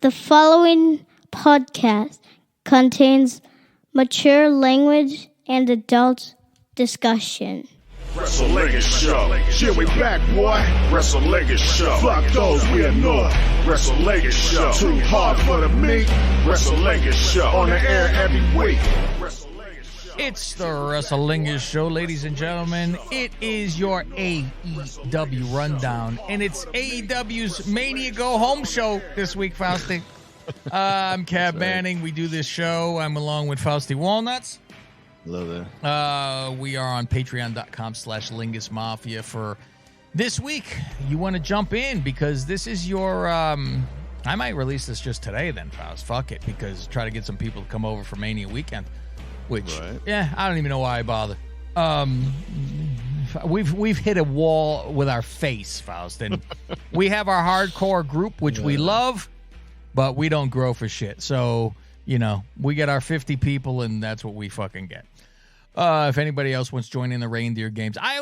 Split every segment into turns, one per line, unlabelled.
The following podcast contains mature language and adult discussion.
Wrestlingus show. Yeah, we back, boy. Wrestlingus show. Fuck those we ignore. Wrestlingus show. Too hard for the meat. Wrestlingus show. On the air every week.
It's the Wrestlingus show, ladies and gentlemen. It is your AEW rundown, and it's AEW's Mania Go Home show this week, Fausti. I'm Cab Manning. We do this show. I'm along with Fausti Walnuts.
Hello there.
We are on patreon.com/Lingus Mafia for this week. You want to jump in because this is your, I might release this just today then, Faust. Fuck it, because try to get some people to come over for Mania weekend, which, yeah, I don't even know why I bother. We've hit a wall with our face, Faust, and we have our hardcore group, which we love, but we don't grow for shit. So, you know, we get our 50 people, and that's what we fucking get. If anybody else wants to join in the reindeer games, I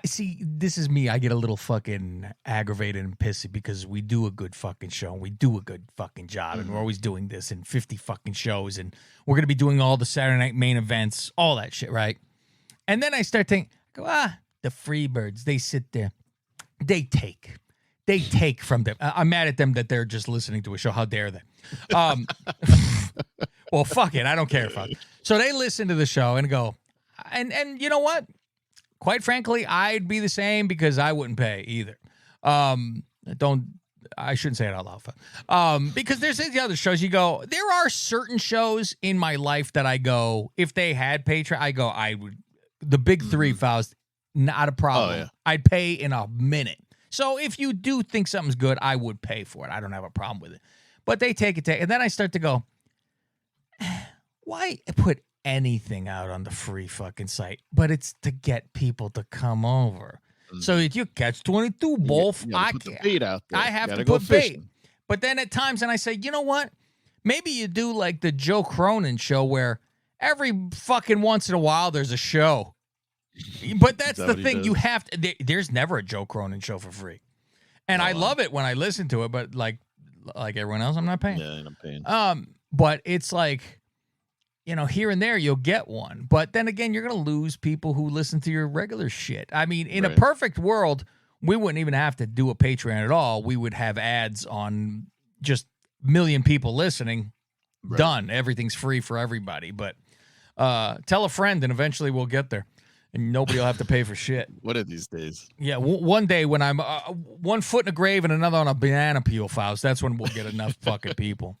see, this is me. I get a little fucking aggravated and pissy because we do a good fucking show. And we do a good fucking job. And we're always doing this in 50 fucking shows. And we're going to be doing all the Saturday night main events, all that shit, right? And then I start thinking, the Freebirds, they sit there. They take from them. I'm mad at them that they're just listening to a show. How dare they? Well, fuck it. I don't care. Fuck. So they listen to the show and go, and you know what? Quite frankly, I'd be the same because I wouldn't pay either. I shouldn't say it out loud. Because there's the other shows you go, there are certain shows in my life that I go, if they had Patreon, I would, the big three, Faust, not a problem. Oh, yeah. I'd pay in a minute. So if you do think something's good, I would pay for it. I don't have a problem with it. But they take it. And then I start to go, why put anything out on the free fucking site? But it's to get people to come over. So if you catch 22, both, I have to put bait. But then at times, and I say, you know what? Maybe you do like the Joe Cronin show where every fucking once in a while there's a show. But that's the thing. You have to. There's never a Joe Cronin show for free, and I love it when I listen to it. But like everyone else, I'm not paying.
Yeah, I'm paying.
But it's like, you know, here and there you'll get one. But then again, you're gonna lose people who listen to your regular shit. I mean, in a perfect world, we wouldn't even have to do a Patreon at all. We would have ads on just a million people listening. Done. Everything's free for everybody. But tell a friend, and eventually we'll get there. And nobody will have to pay for shit.
What are these days?
Yeah, one day when I'm 1 foot in a grave and another on a banana peel, Faust, that's when we'll get enough fucking people.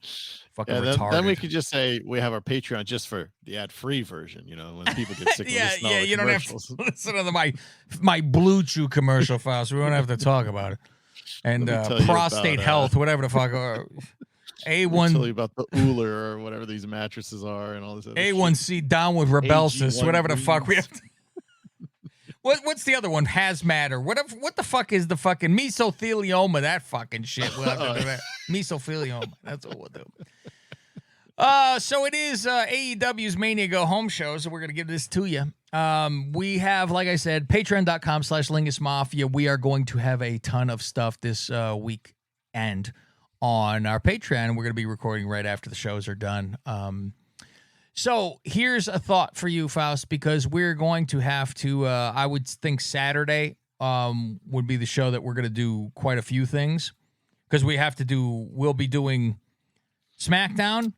Fucking retarded.
Then we could just say we have our Patreon just for the ad-free version, you know, when people get sick of listening to all the
you don't have to listen to my Blue Chew commercial, Faust. We don't have to talk about it. And prostate health, whatever the fuck. A1.
Tell you about the Uller or whatever these mattresses are and all this other
A1C
shit.
down with Rebelsis, whatever the fuck we have to. What's the other one? Hazmat or whatever. What the fuck is the fucking mesothelioma? That fucking shit. We'll have to do that. Mesothelioma. That's what we'll do. So it is AEW's Mania Go Home show, so we're going to give this to you. We have, like I said, patreon.com/Lingus Mafia. We are going to have a ton of stuff this week and on our Patreon. We're going to be recording right after the shows are done. So here's a thought for you, Faust, because we're going to have to, I would think Saturday would be the show that we're going to do quite a few things because we'll be doing SmackDown,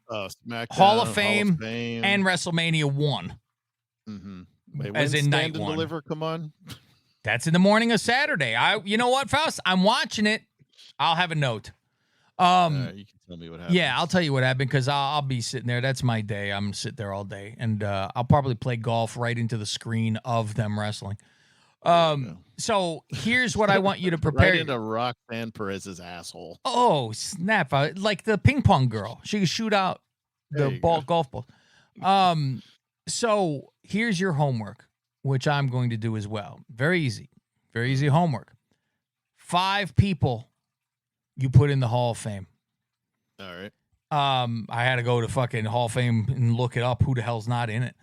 Hall of Fame, and WrestleMania 1.
Mm-hmm. Wait,
as in night one.
Deliver, come on.
That's in the morning of Saturday. You know what, Faust? I'm watching it. I'll have a note. You
can tell me what happened.
Yeah, I'll tell you what happened because I'll be sitting there. That's my day. I'm sitting there all day, and I'll probably play golf right into the screen of them wrestling. So here's what I want you to prepare.
Right into Roxanne Perez's asshole.
Oh, snap. Like the ping pong girl. She can shoot out the golf ball. So here's your homework, which I'm going to do as well. Very easy. Very easy homework. 5 people you put in the Hall of Fame.
All right.
I had to go to fucking Hall of Fame and look it up. Who the hell's not in it?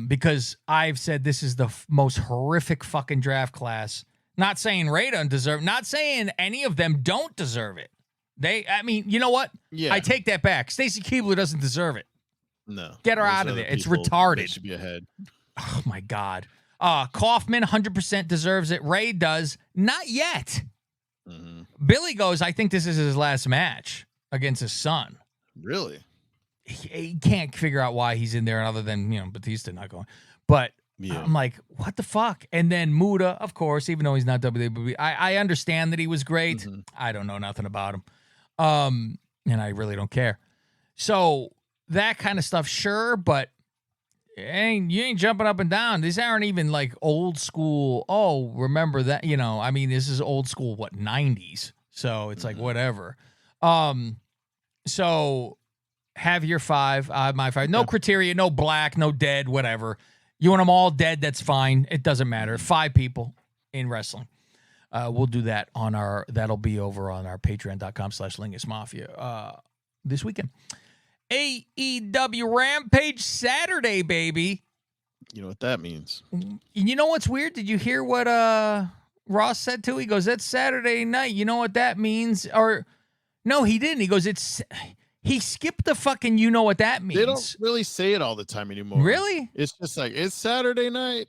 Because I've said this is the most horrific fucking draft class. Not saying Ray doesn't deserve, not saying any of them don't deserve it. I mean, you know what?
Yeah.
I take that back. Stacy Keibler doesn't deserve it.
No.
Get her
Those
out of
other
there. It's
people,
retarded.
they should be ahead.
Oh, my God. Kaufman 100% deserves it. Ray does. Not yet.
Mm-hmm.
Billy goes, I think this is his last match against his son.
Really?
He can't figure out why he's in there other than, Batista not going. But I'm like, what the fuck? And then Muda, of course, even though he's not WWE, I understand that he was great.
Mm-hmm.
I don't know nothing about him. And I really don't care. So that kind of stuff, sure, but you ain't jumping up and down. These aren't even like old school. Oh, remember that? I mean, this is old school, 90s. So it's like whatever. So have your 5, my 5. No criteria, no black, no dead, whatever. You want them all dead, that's fine. It doesn't matter. 5 people in wrestling. We'll do that that'll be over on our patreon.com/Lingus Mafia this weekend. AEW Rampage Saturday, baby.
You know what that means.
You know what's weird? Did you hear what Ross said too? He goes, that's Saturday night. You know what that means? Or no, he didn't. He goes, he skipped the fucking you know what that means.
They don't really say it all the time anymore.
Really?
It's just like, it's Saturday night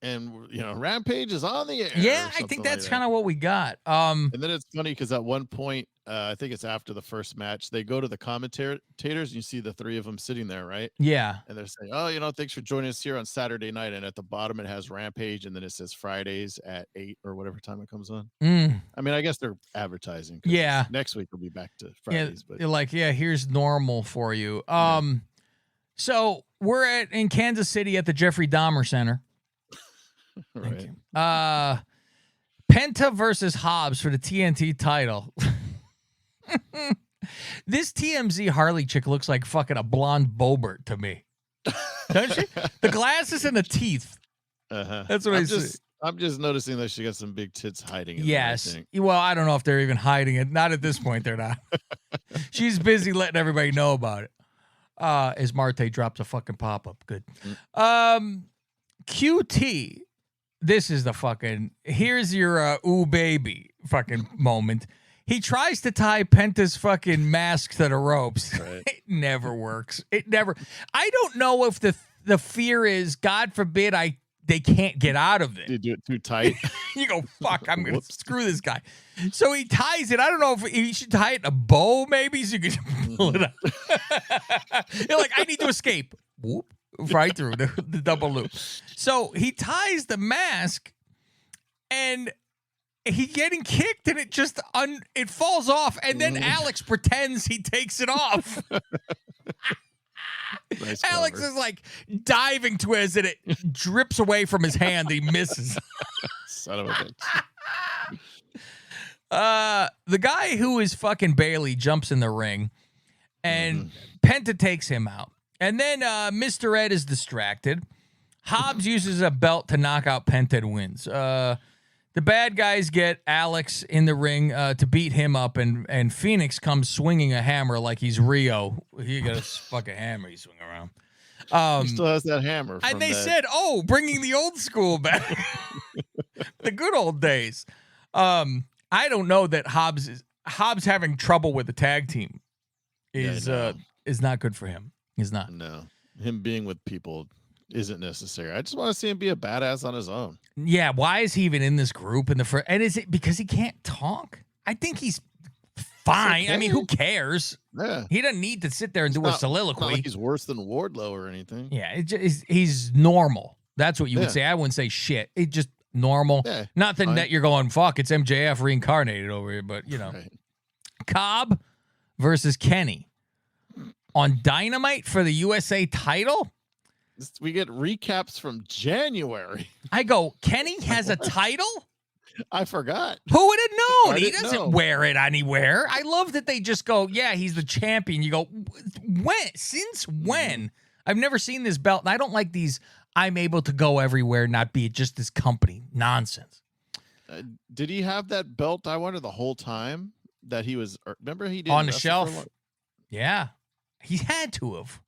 and, Rampage is on the air.
Yeah, I think that's kind of what we got.
And then it's funny because at one point, I think it's after the first match, they go to the commentators and you see the 3 of them sitting there, right?
Yeah.
And they're saying, oh, thanks for joining us here on Saturday night. And at the bottom, it has Rampage. And then it says Fridays at 8 or whatever time it comes on. I mean, I guess they're advertising.
Yeah.
Next week, we'll be back to Fridays.
Yeah, but here's normal for you. So we're in Kansas City at the Jeffrey Dahmer Center.
Right.
Penta versus Hobbs for the TNT title. This TMZ Harley chick looks like fucking a blonde Bobert to me. Don't she? The glasses and the teeth. That's what I see.
I'm just noticing that she got some big tits hiding in
yes.
there,
Well, I don't know if they're even hiding it. Not at this point, they're not. She's busy letting everybody know about it. As Marte drops a fucking pop-up. Good. QT. This is the fucking, here's your ooh baby fucking moment. He tries to tie Penta's fucking mask to the ropes.
Right.
It never works. It never. I don't know if the fear is, God forbid, they can't get out of it.
You do it too tight.
You go, fuck, I'm going to screw this guy. So he ties it. I don't know if he should tie it in a bow maybe so you can pull it up. You're like, I need to escape. Whoop. Right through the double loop. So he ties the mask and he getting kicked and it just it falls off and then Alex pretends he takes it off.
Nice
Alex
cover.
is like diving towards it. It drips away from his hand. He misses.
Son of a bitch.
The guy who is fucking Bailey jumps in the ring and Penta takes him out. And then Mr. Ed is distracted. Hobbs uses a belt to knock out Penta and wins. The bad guys get Alex in the ring to beat him up, and Phoenix comes swinging a hammer like he's Rio. He got a fucking hammer he's swinging around.
He still has that hammer.
And they said, bringing the old school back. The good old days. I don't know that Hobbs having trouble with the tag team is not good for him. He's not.
No. Him being with people isn't necessary. I just want to see him be a badass on his own.
Yeah, why is he even in this group in the first? And is it because he can't talk? I think he's fine.
Okay.
I mean, who cares?
Yeah.
He doesn't need to sit there and do a soliloquy.
It's not like he's worse than Wardlow or anything.
Yeah, he's normal. That's what you would say. I wouldn't say shit. It's just normal.
Yeah,
Nothing
fine.
that you're going, fuck, it's MJF reincarnated over here. But,
Right.
Cobb versus Kenny on Dynamite for the USA title.
We get recaps from January.
I go, Kenny has a title?
I forgot.
Who would have known?
I
He
didn't
doesn't
know.
wear it anywhere. I love that they just go, yeah, he's the champion. You go, when? Since when? I've never seen this belt. And I don't like these, I'm able to go everywhere, not be just this company. Nonsense.
Did he have that belt, I wonder, the whole time that he was, remember he did
On the shelf. Yeah. He had to have.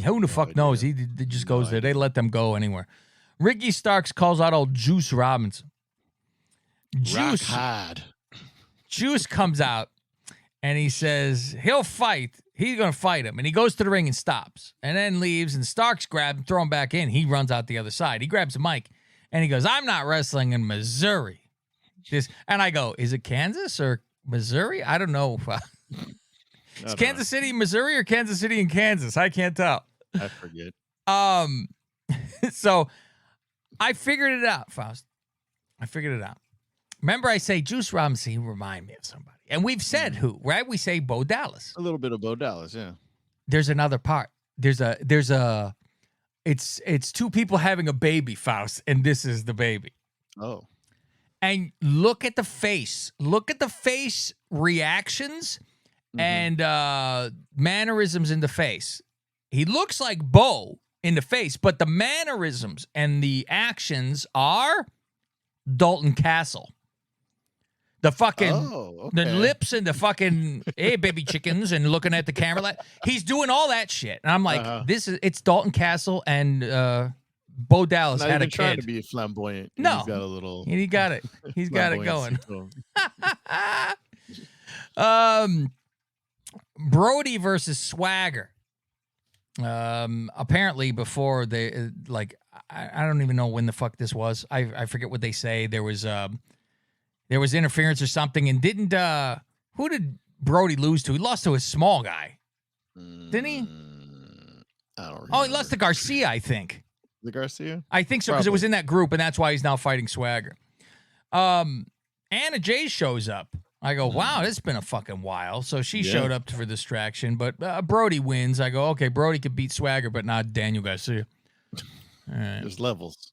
Who the fuck knows? He just goes there. They let them go anywhere. Ricky Starks calls out old Juice Robinson.
Rock hard.
Juice comes out and he says he'll fight. He's going to fight him. And he goes to the ring and stops and then leaves. And Starks grab him, throw him back in. He runs out the other side. He grabs the mic and he goes, I'm not wrestling in Missouri. And I go, is it Kansas or Missouri? I don't know. Is Kansas City, Missouri or Kansas City and Kansas? I can't tell.
I forget.
So I figured it out, Faust. I figured it out. Remember I say Juice Robinson, he remind me of somebody. And we've said who, right? We say Bo Dallas.
A little bit of Bo Dallas, yeah.
There's another part. It's two people having a baby, Faust, and this is the baby.
Oh.
And look at the face. Look at the face reactions and mannerisms in the face. He looks like Bo in the face, but the mannerisms and the actions are Dalton Castle. The fucking the lips and the fucking hey baby chickens and looking at the camera. He's doing all that shit. And I'm like, it's Dalton Castle and Bo Dallas had a kid.
Trying to be flamboyant.
No.
He's got a little
He got it. He's got it going. Brody versus Swagger. Apparently before they I don't even know when the fuck this was. I forget what they say. There was interference or something, and didn't who did Brody lose to? He lost to a small guy, didn't he?
I don't remember.
Oh, he lost to Garcia, I think.
The Garcia?
I think so, because it was in that group, and that's why he's now fighting Swagger. Anna Jay shows up. I go, wow, it's been a fucking while. So she showed up for distraction, but Brody wins. I go, okay, Brody could beat Swagger, but not Daniel Garcia. All right.
There's levels.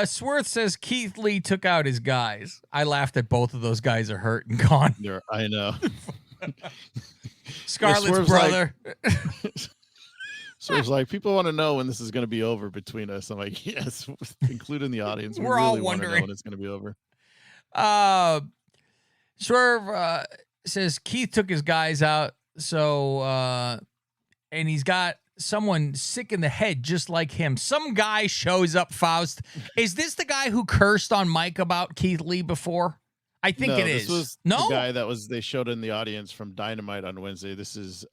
Swerth says Keith Lee took out his guys. I laughed at both of those guys are hurt and gone.
I know.
Scarlett's brother.
So it's like, people want to know when this is going to be over between us. I'm like, yes, including the audience.
We're all wondering
when it's going to be over.
Swerve says Keith took his guys out. So, and he's got someone sick in the head just like him. Some guy shows up, Faust. Is this the guy who cursed on Mike about Keith Lee before? I think it is.
This was
the
guy that they showed in the audience from Dynamite on Wednesday. This is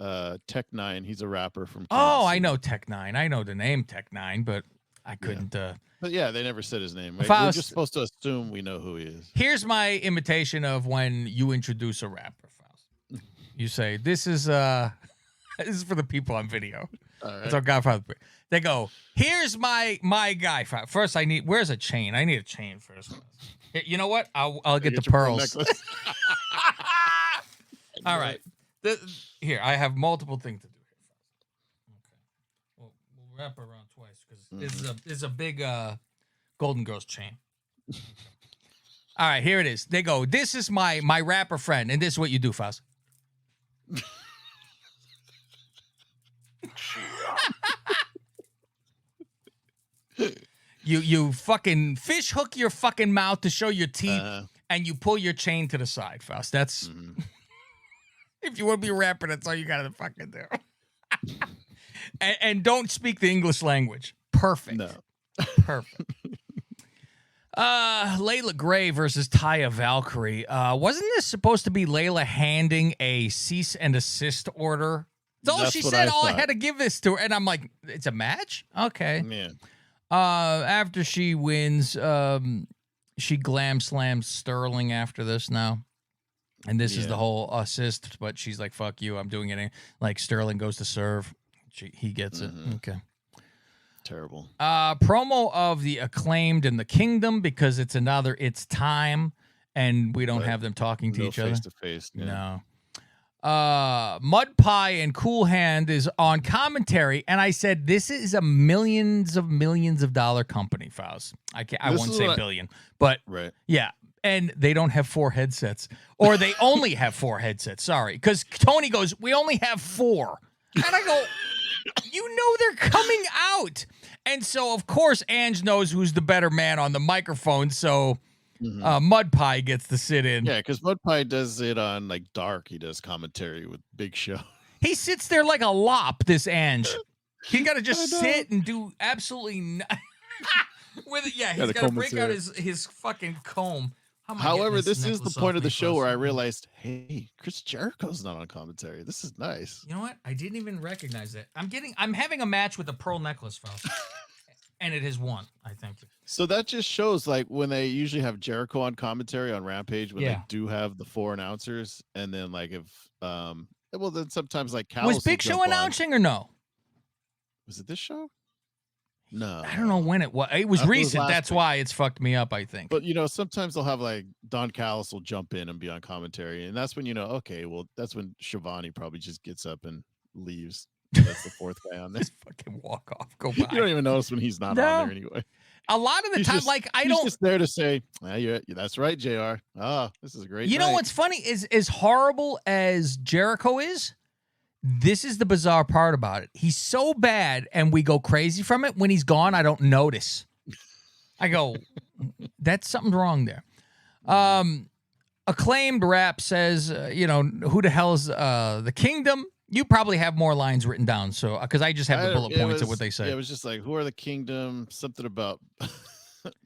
Tech Nine. He's a rapper from Kansas City.
I know Tech Nine. I know the name Tech Nine, but I couldn't.
But yeah, they never said his name. Right?
Faust,
we're just supposed to assume we know who he is.
Here's my imitation of when you introduce a rapper, Faust. You say, this is this is for the people on video.
All right.
That's our Godfather. They go, here's my guy. First, where's a chain? I need a chain first. You know what? I'll get the pearls. All right. Here, I have multiple things to do here. Okay. We'll wrap around twice because this is a big Golden Girls chain. Okay. All right, here it is. They go, this is my rapper friend, and this is what you do, Faust. You fucking fish hook your fucking mouth to show your teeth, and you pull your chain to the side, Faust. That's if you want to be a rapper, that's all you gotta fucking do. and don't speak the English language. Perfect.
No.
Perfect. Layla Gray versus Taya Valkyrie. Wasn't this supposed to be Layla handing a cease and desist order? That's all she said. I had to give this to her, and I'm like, it's a match? Okay.
Yeah.
After she wins, she glam slams Sterling after this now. And this is the whole assist, but she's like, fuck you, I'm doing it. Like, Sterling goes to serve. He gets it. Okay.
Terrible.
Promo of the Acclaimed and the Kingdom, because it's time, and we don't have them talking to each other.
Face to face.
No. Mud Pie and Cool Hand is on commentary, and I said this is a millions of dollar company, Faust. I won't say billion, but yeah. And they don't have 4 headsets, or they only have 4 headsets. Sorry, because Tony goes, we only have 4, and I go, you know they're coming out, and so of course Ange knows who's the better man on the microphone, so. Mud Pie gets to sit in.
Yeah, because Mud Pie does it on like Dark. He does commentary with Big Show.
He sits there like a lop, this Ange. He got to just sit and do absolutely nothing. With it. Yeah, he's got to break out his fucking comb.
However, this is the point of the show where I realized, hey, Chris Jericho's not on commentary. This is nice.
You know what? I didn't even recognize it. I'm having a match with a pearl necklace, Faust. And it has won, I think.
So that just shows, like, when they usually have Jericho on commentary on Rampage, when they do have the 4 announcers, and then, like, if, well, then sometimes, like, Callis
was Big Show announcing or no?
Was it this show? No.
I don't know when it was. It was recent. That's why it's fucked me up, I think.
But, you know, sometimes they'll have, like, Don Callis will jump in and be on commentary, and that's when, you know, okay, well, that's when Shivani probably just gets up and leaves. That's the 4th guy on there.
Just fucking walk off. Go by.
You don't even notice when he's not on there anyway.
A lot of the time,
he's just there to say, yeah, that's right, JR. Ah, this is a great
You know what's funny is, as horrible as Jericho is, this is the bizarre part about it. He's so bad, and we go crazy from it. When he's gone, I don't notice. I go, that's something wrong there. Acclaimed Rap says, who the hell is the Kingdom? You probably have more lines written down, so because I just have the bullet points of what they say.
Yeah, it was just like, who are the Kingdom? Something about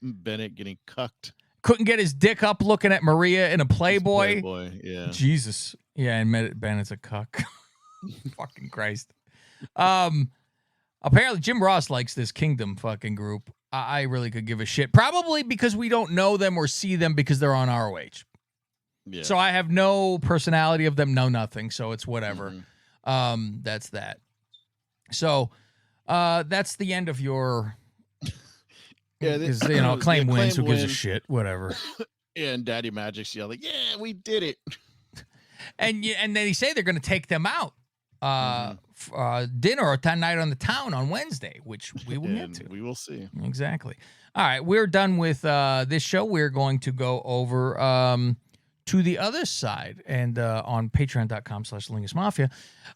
Bennett getting cucked.
Couldn't get his dick up looking at Maria in a Playboy.
Playboy, yeah.
Jesus. Yeah, and Bennett's a cuck. Fucking Christ. Apparently Jim Ross likes this Kingdom fucking group. I really could give a shit. Probably because we don't know them or see them because they're on ROH.
Yeah.
So I have no personality of them, no nothing. So it's whatever.
Mm-hmm.
That's that. So that's the end of your...
Yeah,
because Acclaim wins. Who gives a shit? Whatever.
Yeah, and Daddy Magic's yelling, "Yeah, we did it!"
and then they say they're going to take them out dinner or night on the town on Wednesday, which we will get to.
We will see.
Exactly. All right, we're done with this show. We're going to go over to the other side and on Patreon.com/Lingus Mafia.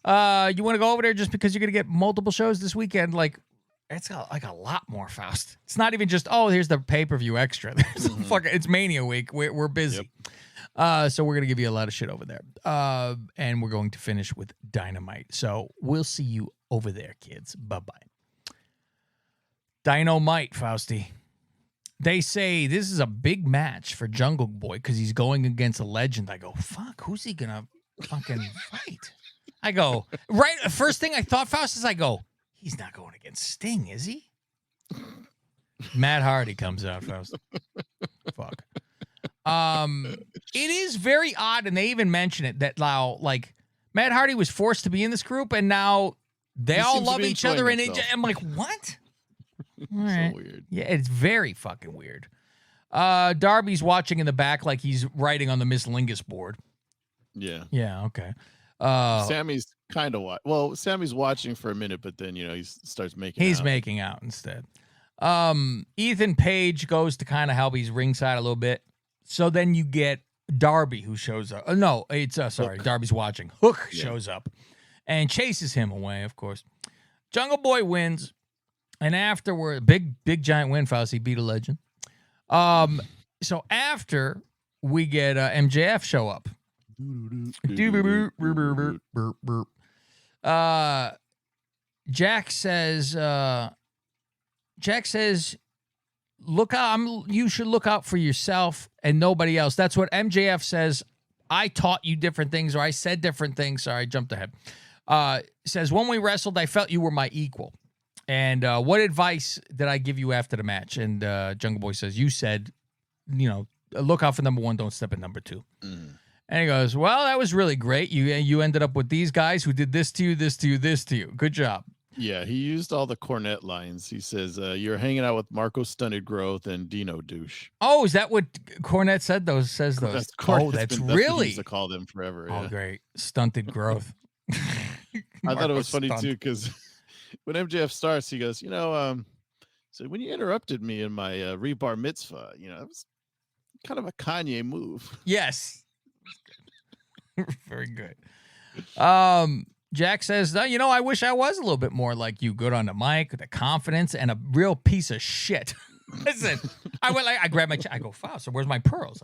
You want to go over there just because you're going to get multiple shows this weekend? Like. It's like a lot more, Faust. It's not even just, here's the pay-per-view extra. It's Mania week. We're busy. Yep. So we're going to give you a lot of shit over there. And we're going to finish with Dynamite. So we'll see you over there, kids. Bye-bye. Dynamite, Fausty. They say this is a big match for Jungle Boy because he's going against a legend. I go, fuck, who's he going to fucking fight? I go, right, first thing I thought, Faust, is I go, he's not going against Sting, is he? Matt Hardy comes out first. Fuck. It is very odd, and they even mention it, that now, like, Matt Hardy was forced to be in this group, and now they all love each other, and I'm like, what? All right.
So weird.
Yeah, it's very fucking weird. Darby's watching in the back like he's writing on the Miss Lingus board.
Yeah.
Yeah, okay.
Sammy's kind of Sammy's watching for a minute, but then he starts making.
He's making out instead. Ethan Page goes to kind of help. He's ringside a little bit. So then you get Darby who shows up. No, it's Darby's watching. Hook shows up and chases him away. Of course, Jungle Boy wins, and afterward, big giant win. Fauci beat a legend. So after we get MJF show up. Jack says, look out, you should look out for yourself and nobody else. That's what MJF says. I taught you different things, or I said different things. Sorry, I jumped ahead. Says, when we wrestled, I felt you were my equal. And what advice did I give you after the match? And Jungle Boy says, you said, look out for number 1, don't step in number 2. And he goes, well, that was really great. You ended up with these guys who did this to you, this to you, this to you. Good job.
Yeah, he used all the Cornette lines. He says, you're hanging out with Marco Stunted Growth and Dino Douche.
Oh, is that what Cornette said? Says those.
That's
really?
That's what he used to call them forever.
Oh,
yeah.
great. Stunted Growth.
I thought it was funny, too, because when MJF starts, he goes, so when you interrupted me in my rebar mitzvah, it was kind of a Kanye move.
Yes. Very good. Jack says, I wish I was a little bit more like you, good on the mic, with the confidence, and a real piece of shit. Listen, I grabbed my, I go, wow, so where's my pearls?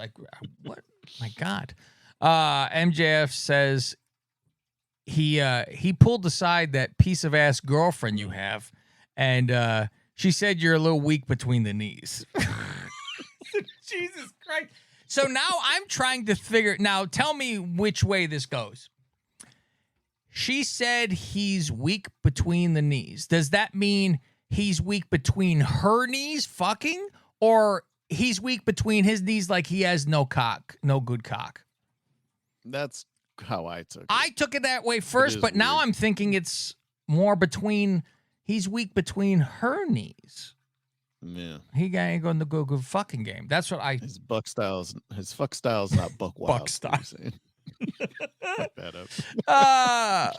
What? My God. MJF says he pulled aside that piece of ass girlfriend you have, and she said you're a little weak between the knees. Jesus Christ. So now I'm trying to figure. Now tell me which way this goes. She said he's weak between the knees. Does that mean he's weak between her knees, fucking, or he's weak between his knees, like he has no cock, no good cock?
That's how I took it.
I took it that way first, but now I'm thinking it's more between. He's weak between her knees.
Yeah,
he ain't going to go good fucking game. That's what I.
His fuck style's not buck wild.
Buck style.
Fuck that up.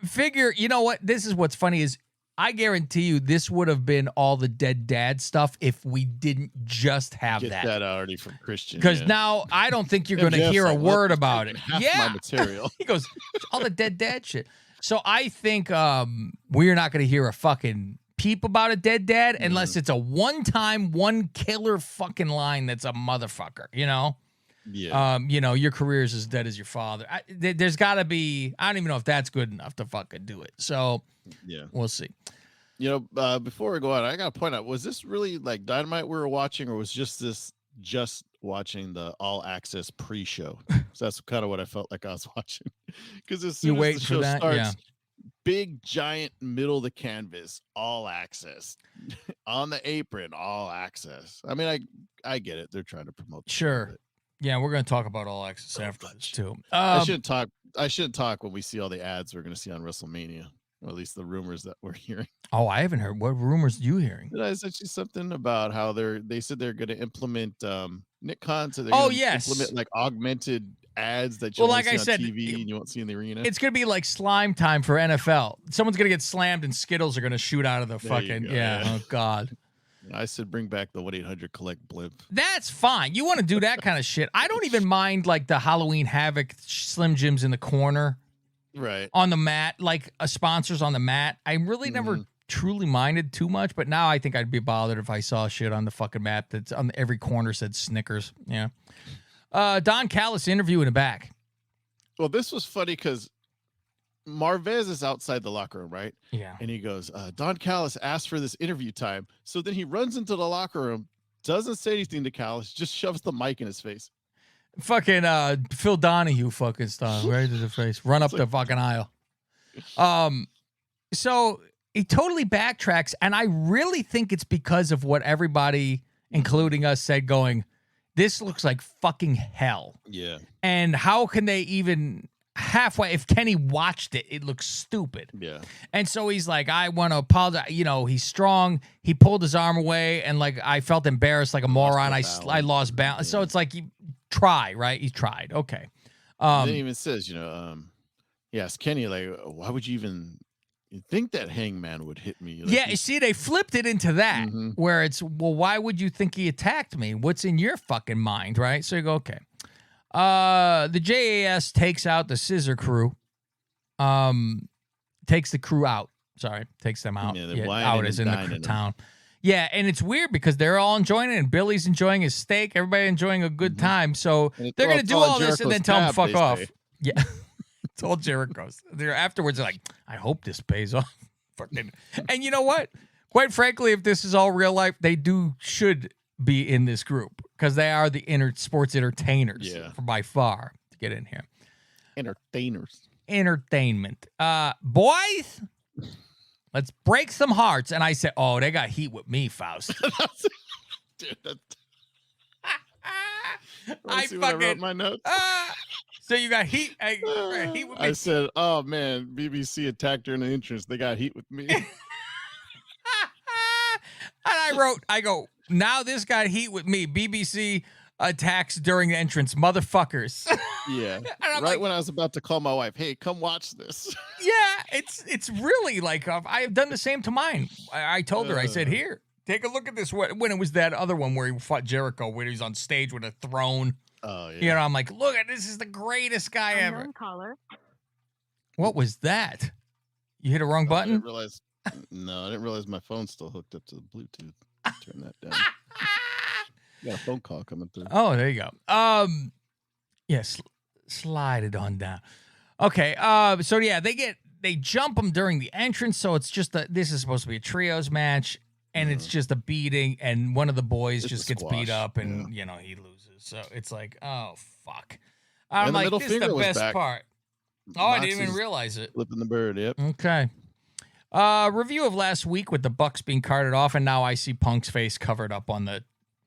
Figure. You know what? This is what's funny is I guarantee you this would have been all the dead dad stuff if we didn't just have
Get
that.
that already from Christian.
Because now I don't think you're going to hear a word about it.
My material.
He goes all the dead dad shit. So I think we're not going to hear a fucking peep about a dead dad unless it's a one-time, one killer fucking line that's a motherfucker, you know?
Yeah.
You know, your career is as dead as your father. There's got to be, I don't even know if that's good enough to fucking do it. So,
yeah,
we'll see.
You know, before we go on, I got to point out, was this really like Dynamite we were watching, or was just watching the All Access pre-show? So that's kind of what I felt like I was watching. Because as soon as the show starts, big, giant, middle of the canvas, All Access. On the apron, All Access. I mean, I get it. They're trying to promote.
Sure. Yeah, we're going to talk about All Access afterwards, too.
I shouldn't talk when we see all the ads we're going to see on WrestleMania. Or at least the rumors that we're hearing.
Oh, I haven't heard. What rumors are you hearing?
Did I send you something about how they said they're going to implement Nick Khan? So they're implement like augmented ads that you won't see on TV and you won't see in the arena.
It's going to be like slime time for NFL. Someone's going to get slammed and Skittles are going to shoot out of the fucking Oh God.
I said bring back the 1-800-COLLECT blimp.
That's fine. You want to do that kind of shit. I don't even mind like the Halloween Havoc Slim Jims in the corner.
Right.
On the mat, like sponsors on the mat. I really never truly minded too much, but now I think I'd be bothered if I saw shit on the fucking mat that's on every corner said Snickers. Yeah. Don Callis interview in the back.
Well, this was funny because Marvez is outside the locker room, right?
Yeah.
And he goes, Don Callis asked for this interview time. So then he runs into the locker room, doesn't say anything to Callis, just shoves the mic in his face.
Fucking Phil Donahue fucking style, right to the face. Run up the fucking aisle. So he totally backtracks, and I really think it's because of what everybody, including us, said going, this looks like fucking hell.
Yeah.
And how can they even halfway, if Kenny watched it, it looks stupid.
Yeah.
And so he's like, I want to apologize. You know, he's strong. He pulled his arm away, and like I felt embarrassed like a moron. I lost balance. Yeah. So it's like, try, right? He tried. Okay.
Then he even says, you know, he asked Kenny, like, why would you even think that Hangman would hit me? Like,
yeah, you see, they flipped it into that, where it's, well, why would you think he attacked me? What's in your fucking mind, right? So you go, okay. The JAS takes out the Scissor Crew. Takes the crew out. Sorry, takes them out.
Yeah,
out as in the town. Yeah, and it's weird because they're all enjoying it, and Billy's enjoying his steak. Everybody enjoying a good time. So they're going to do all this and then tell him fuck off. Yeah, it's all Jericho's. They're afterwards they're like, I hope this pays off. Fucking. And you know what? Quite frankly, if this is all real life, they should be in this group because they are the sports entertainers by far to get in here. Entertainment. Boys, let's break some hearts. And I said, oh, they got heat with me, Faust.
Dude,
I
fucking wrote my notes.
So you got heat. Heat with me.
I said, oh man, BBC attacked her in the entrance. They got heat with me. And
I go, now this got heat with me. BBC attacks during the entrance, motherfuckers.
Yeah. Right when I was about to call my wife, hey, come watch this.
Yeah, it's really like I have done the same to mine. I told her, I said, here, take a look at this. When it was that other one where he fought Jericho, where he's on stage with a throne.
Oh yeah.
You know, I'm like, look at this is the greatest guy ever.
Caller. What
was that? You hit a wrong button?
I didn't realize my phone's still hooked up to the Bluetooth. Turn that down. Got a phone call coming through.
Oh, there you go. Yes, slide it on down. Okay. So yeah, they jump them during the entrance. So it's just this is supposed to be a trios match, and it's just a beating, and one of the boys just gets beat up, and you know he loses. So it's like, oh fuck. I'm
And the
like,
middle
this is the
finger was
best
back.
part. Oh, I didn't even
Mox's
realize it.
Flipping the bird. Yep.
Okay. Review of last week with the Bucks being carted off, and now I see Punk's face covered up on the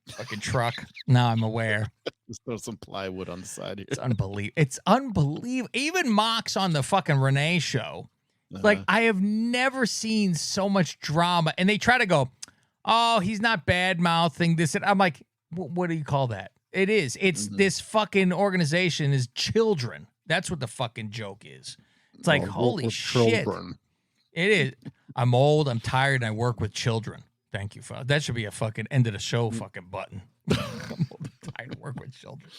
fucking truck. Now I'm aware.
Just throw some plywood on the side here.
It's unbelievable. It's unbelievable. Even Mox on the fucking Renee show. Like, I have never seen so much drama. And they try to go, oh, he's not bad-mouthing this. And I'm like, what do you call that? It is. It's this fucking organization is children. That's what the fucking joke is. It's like, holy shit.
Children.
It is. I'm old, I'm tired, and I work with children. Thank you, fellas. That should be a fucking end of the show fucking button. I'm old and tired to work with children.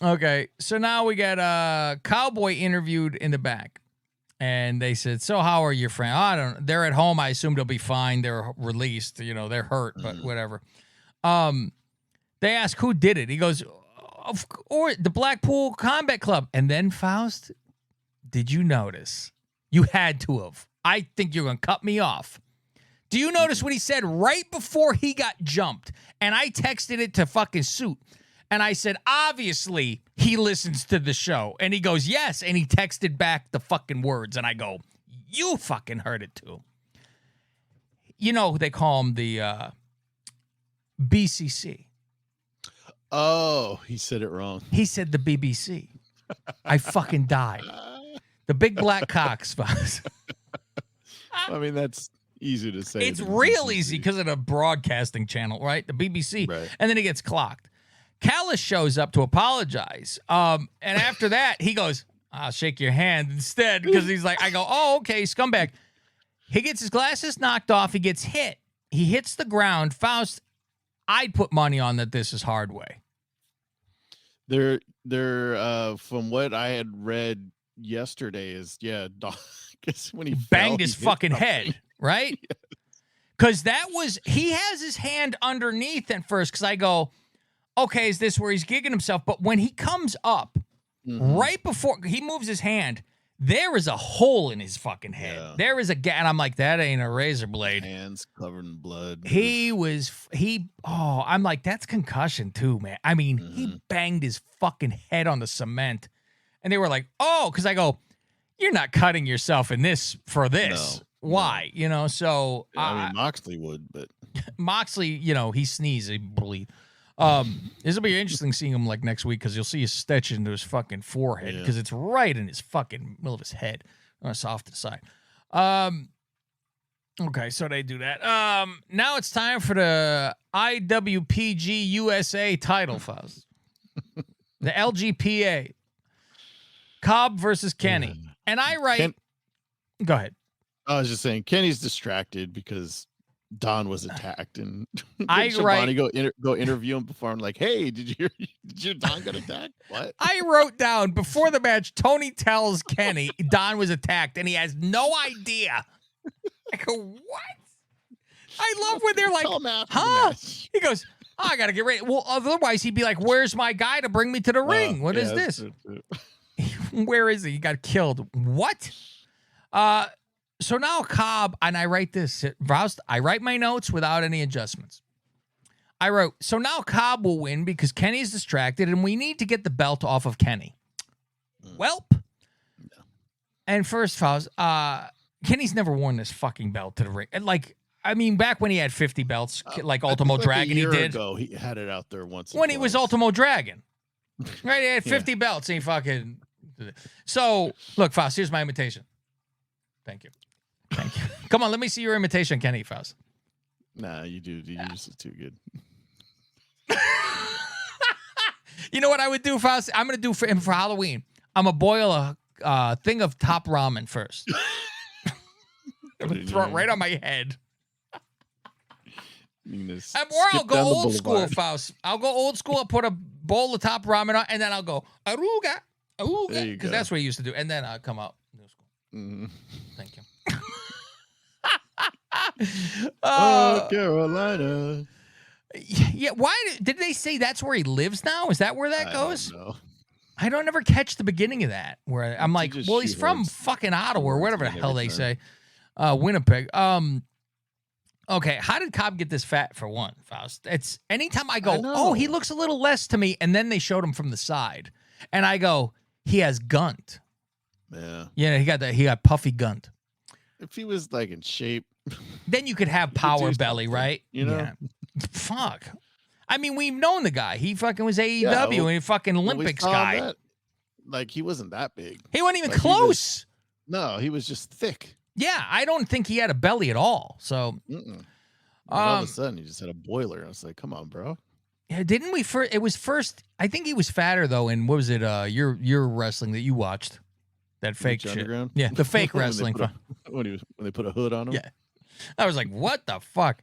Okay, so now we got Cowboy interviewed in the back. And they said, so how are your friends? I don't know. They're at home. I assume they'll be fine. They're released. You know, they're hurt, but whatever. They ask who did it. He goes, or the Blackpool Combat Club. And then, Faust, did you notice? You had to have. I think you're going to cut me off. Do you notice what he said right before he got jumped? And I texted it to fucking Suit. And I said, obviously, he listens to the show. And he goes, yes. And he texted back the fucking words. And I go, you fucking heard it too. You know, they call him the BCC.
Oh, he said it wrong.
He said the BBC. I fucking died. The big black cocks.
I mean, that's easy to say.
It's real easy because of the broadcasting channel, right? The BBC.
Right.
And then he gets clocked. Callis shows up to apologize. And after that, he goes, I'll shake your hand instead. Because he's like, I go, oh, okay, scumbag. He gets his glasses knocked off. He gets hit. He hits the ground. Faust, I'd put money on that this is Hardway.
They're from what I had read yesterday is, because when he
banged his fucking head, right? Because that was, he has his hand underneath at first, because I go, okay, is this where he's gigging himself? But when he comes up, right before he moves his hand, there is a hole in his fucking head. Yeah. There is a gap. And I'm like, that ain't a razor blade.
Hands covered in blood.
I'm like, that's concussion too, man. I mean, he banged his fucking head on the cement. And they were like, oh, because I go, you're not cutting yourself in this for this. No, why? No. You know, so.
I mean, Moxley would, but.
Moxley, you know, he sneezed, he bleed. This will be interesting seeing him like next week because you'll see a stitch into his fucking forehead because it's right in his fucking middle of his head. It's off to the side. Okay, so they do that. Now it's time for the IWPG USA title files. The LGPA. Cobb versus Kenny. And I write. Go ahead.
I was just saying, Kenny's distracted because Don was attacked, and
I
write go interview him before. I'm like, hey, did your Don get attacked? What?
I wrote down before the match. Tony tells Kenny Don was attacked, and he has no idea. I go, what? I love when they're like, huh? He goes, oh, I gotta get ready. Well, otherwise he'd be like, where's my guy to bring me to the ring? What is this? Where is he? He got killed. What? So now Cobb, and I write this. I write my notes without any adjustments. I wrote, so now Cobb will win because Kenny's distracted, and we need to get the belt off of Kenny. Welp. No. And first, Faust, Kenny's never worn this fucking belt to the ring. And like, I mean, back when he had 50 belts, like Ultimo Dragon, he did.
Ago, he had it out there once.
When he was Ultimo Dragon. Right? He had 50 belts, and he fucking. So, look, Faust, here's my imitation. Thank you. Thank you. Come on, let me see your imitation, Kenny, Faust.
Nah, you do. You're just too good.
You know what I would do, Faust? I'm going to do for him for Halloween. I'm going to boil a thing of top ramen first. I'm going to throw it right on my head. Or I'll go old school, Faust. I'll go old school. I'll put a bowl of top ramen on, and then I'll go, aruga, because that's what he used to do. And then I'll come out. New school. Thank you.
Carolina.
Yeah, why did they say that's where he lives now? Is that where that goes?
Don't know.
I don't ever catch the beginning of that. Where I'm like, well, he's from fucking Ottawa or whatever the hell they say, Winnipeg. Okay, how did Cobb get this fat for one, Faust? It's anytime I go,
I know.
oh, he looks a little less to me, and then they showed him from the side, and I go, he has gunt.
Yeah.
Yeah, he got puffy gunt.
If he was like in shape,
Then you could have
You could
power
do
belly,
something,
right?
you know?
Yeah. Fuck. I mean, we've known the guy. He fucking was AEW
well,
and he fucking
when we
Olympics
saw
guy.
that, like he wasn't that big.
He wasn't even
Like, he
close.
No, he was just thick.
Yeah, I don't think he had a belly at all. So,
And all of a sudden, he just had a boiler. I was like, "Come on, bro."
yeah, didn't we first? It was first. I think he was fatter though. In what was it? Your wrestling that you watched, that fake
Lucha
shit.
Underground?
Yeah, the fake
When they
wrestling.
put when they put a hood on him.
Yeah. I was like, what the fuck?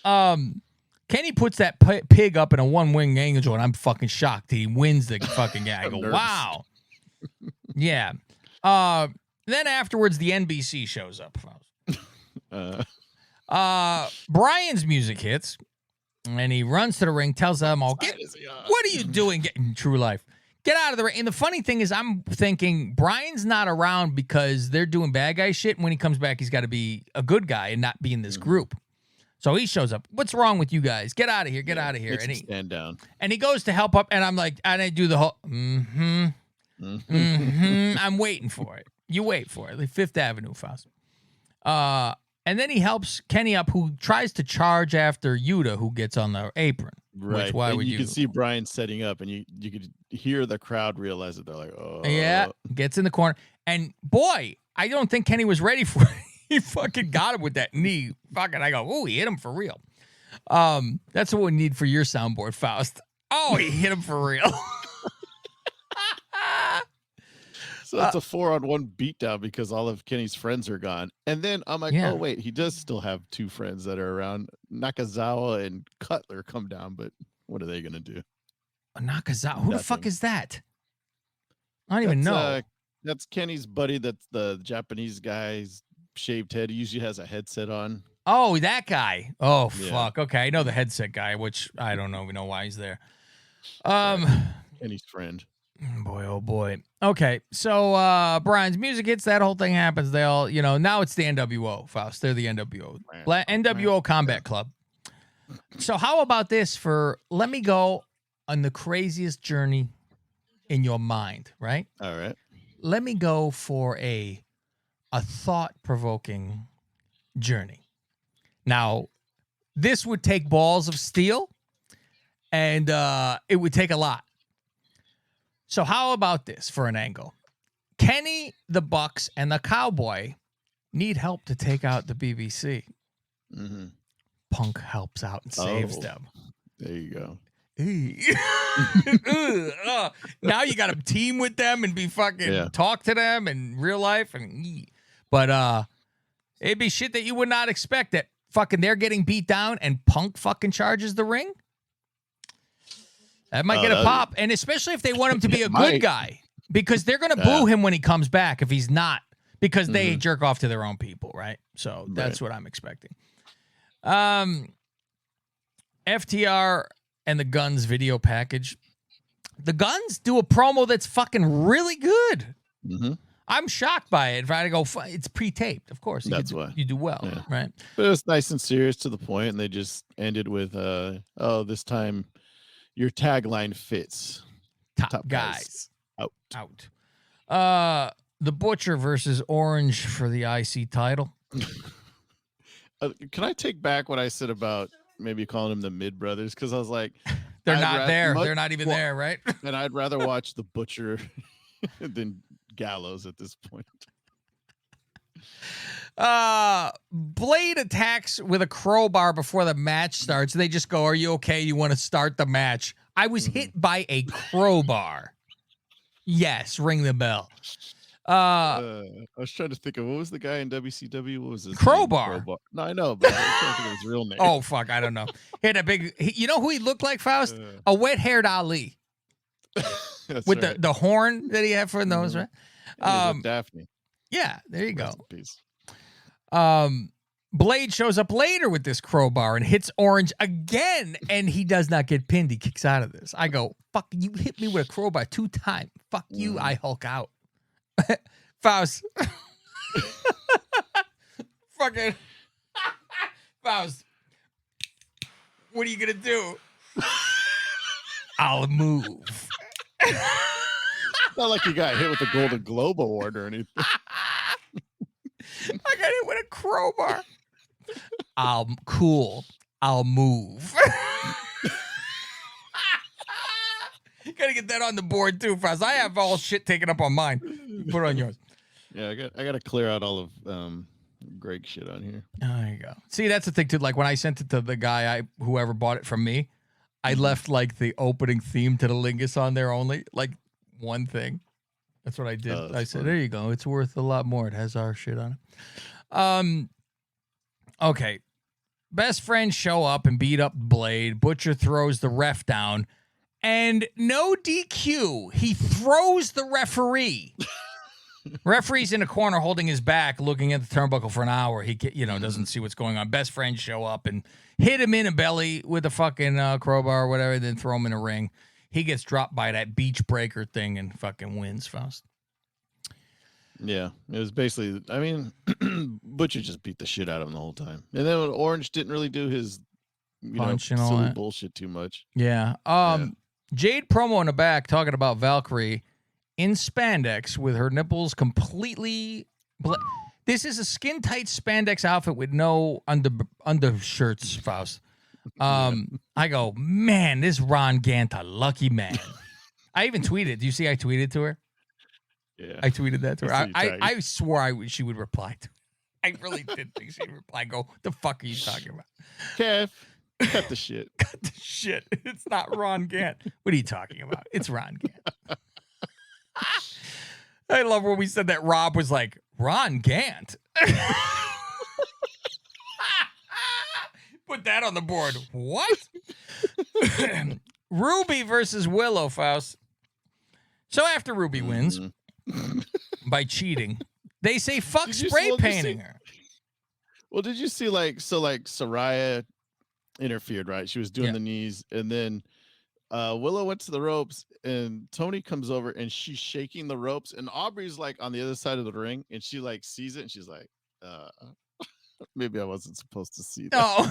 Kenny puts that pig up in a one-wing angel, and I'm fucking shocked. He wins the fucking guy. I go,
Nervous.
wow. Yeah. Then afterwards, the NBC shows up. Brian's music hits, and he runs to the ring, tells them all, what are you doing getting True Life? Get out of the ring. And the funny thing is, I'm thinking Brian's not around because they're doing bad guy shit. And when he comes back, he's got to be a good guy and not be in this group. So he shows up. What's wrong with you guys? Get out of here. Get out of here. And he
stand down.
And he goes to help up. And I'm like, and I do the whole, I'm waiting for it. You wait for it. Like Fifth Avenue, Faust. And then he helps Kenny up, who tries to charge after Yuta, who gets on the apron.
Right.
Which, why
and
would
you can see Brian setting up, and you could hear the crowd realize that they're like, oh.
Yeah, gets in the corner. And boy, I don't think Kenny was ready for it. He fucking got him with that knee. Fucking, I go, oh, he hit him for real. That's what we need for your soundboard, Faust. Oh, he hit him for real.
So it's a 4-on-1 beatdown because all of Kenny's friends are gone. And then I'm like, oh, wait, he does still have two friends that are around. Nakazawa and Cutler come down, but what are they going to do?
Nakazawa? Who the fuck is that? I don't even know.
That's Kenny's buddy. That's the Japanese guy's shaved head. He usually has a headset on.
Oh, that guy. Oh,
Yeah.
fuck. Okay, I know the headset guy, which I don't know. We know why he's there.
Kenny's friend.
Boy, oh boy. Okay, so Brian's music hits, that whole thing happens. They all, now it's the NWO, Faust. They're the NWO. NWO Combat Club. So how about this let me go on the craziest journey in your mind, right?
All right.
Let me go for a thought-provoking journey. Now, this would take balls of steel, and it would take a lot. So how about this for an angle? Kenny, the Bucks, and the Cowboy need help to take out the BBC.
Mm-hmm.
Punk helps out and saves them.
There you go.
Now you got to team with them and be fucking talk to them in real life. But it'd be shit that you would not expect, that fucking they're getting beat down and Punk fucking charges the ring. That might get a pop, and especially if they want him to be a good guy, because they're going to boo him when he comes back if he's not, because they jerk off to their own people, right? So that's what I'm expecting. FTR and the Guns video package. The Guns do a promo that's fucking really good.
Mm-hmm.
I'm shocked by it. If I go, it's pre-taped, of course.
That's why
you do well, right?
But it was nice and serious to the point, and they just ended with, this time your tagline fits.
Top guys
out.
The Butcher versus Orange for the IC title.
Can I take back what I said about maybe calling them the Mid Brothers? Because I was like,
they're not there. They're not even there, right?
And I'd rather watch the Butcher than Gallows at this point.
Blade attacks with a crowbar before the match starts. They just go, "Are you okay? You want to start the match?" I was hit by a crowbar. Yes, ring the bell.
I was trying to think of, what was the guy in WCW? What was his
Crowbar.
name? No, I know, but I was trying to think of his real name.
Oh, fuck, I don't know. He had a big, you know who he looked like, Faust? A wet-haired Ali. With
right.
the horn that he had for the nose, right?
Daphne.
Yeah, there you go.
Rest in peace.
Blade shows up later with this crowbar and hits Orange again, and he does not get pinned. He kicks out of this. I go, fuck, you hit me with a crowbar 2 times. Fuck you, I Hulk out. Faust. Fucking Faust. What are you gonna do? I'll move.
Not like you got hit with the Golden Globe Award or anything.
I got hit with a crowbar. I'll move. Gotta get that on the board too, Frost. I have all shit taken up on mine. Put it on yours.
Yeah, I got to clear out all of Greg's shit on here.
There you go. See, that's the thing too. Like when I sent it to the guy, whoever bought it from me, I left like the opening theme to the Lingus on there only, like one thing. That's what I did. I said, funny. There you go. It's worth a lot more. It has our shit on it. Okay. Best friends show up and beat up Blade. Butcher throws the ref down. And no DQ. He throws the referee. Referee's in a corner holding his back, looking at the turnbuckle for an hour. He doesn't see what's going on. Best friends show up and hit him in the belly with a fucking crowbar or whatever, then throw him in a ring. He gets dropped by that beach breaker thing and fucking wins, Faust.
Yeah, it was basically, I mean, Butcher just beat the shit out of him the whole time. And then Orange didn't really do his
punch and all
silly
that
bullshit too much.
Yeah. Jade promo in the back talking about Valkyrie in spandex with her nipples completely. This is a skin tight spandex outfit with no undershirts, Faust. I go, man, this Ron Gant a lucky man. I even tweeted. Do you see I tweeted to her?
Yeah.
I tweeted that to her. I swore she would reply to it. I really did think she'd reply. Go, the fuck are you talking about?
Kev, cut the shit.
Cut the shit. It's not Ron Gant. What are you talking about? It's Ron Gant. I love when we said that Rob was like, Ron Gant. Put that on the board. What? Ruby versus Willow, Faust. So after Ruby wins by cheating, they say fuck spray painting her.
Well, did you see Saraya interfered, right? She was doing the knees, and then Willow went to the ropes, and Tony comes over, and she's shaking the ropes, and Aubrey's like on the other side of the ring, and she like sees it, and she's like, maybe I wasn't supposed to see that.
No.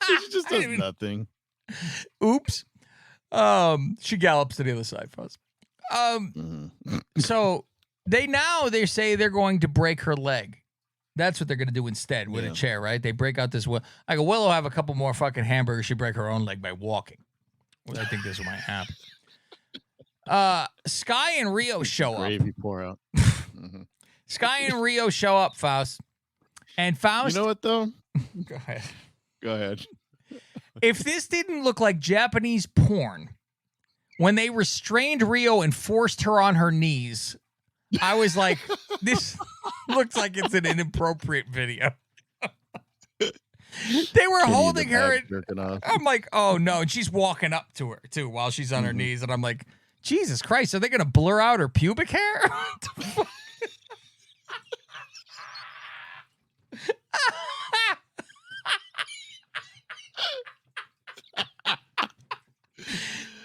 She just does nothing.
Oops. She gallops to the other side, Fuzz. So they say they're going to break her leg. That's what they're going to do instead with a chair, right? They break out this. I go, Willow have a couple more fucking hamburgers. She break her own leg by walking. Well, I think this might happen. Sky and Rio show up.
Gravy pour out.
Sky and Rio show up, Faust. And Faust.
You know what, though?
Go ahead.
Go ahead.
If this didn't look like Japanese porn, when they restrained Rio and forced her on her knees, I was like, this looks like it's an inappropriate video. They were holding her. I'm like, oh, no. And she's walking up to her, too, while she's on her knees. And I'm like, Jesus Christ, are they going to blur out her pubic hair?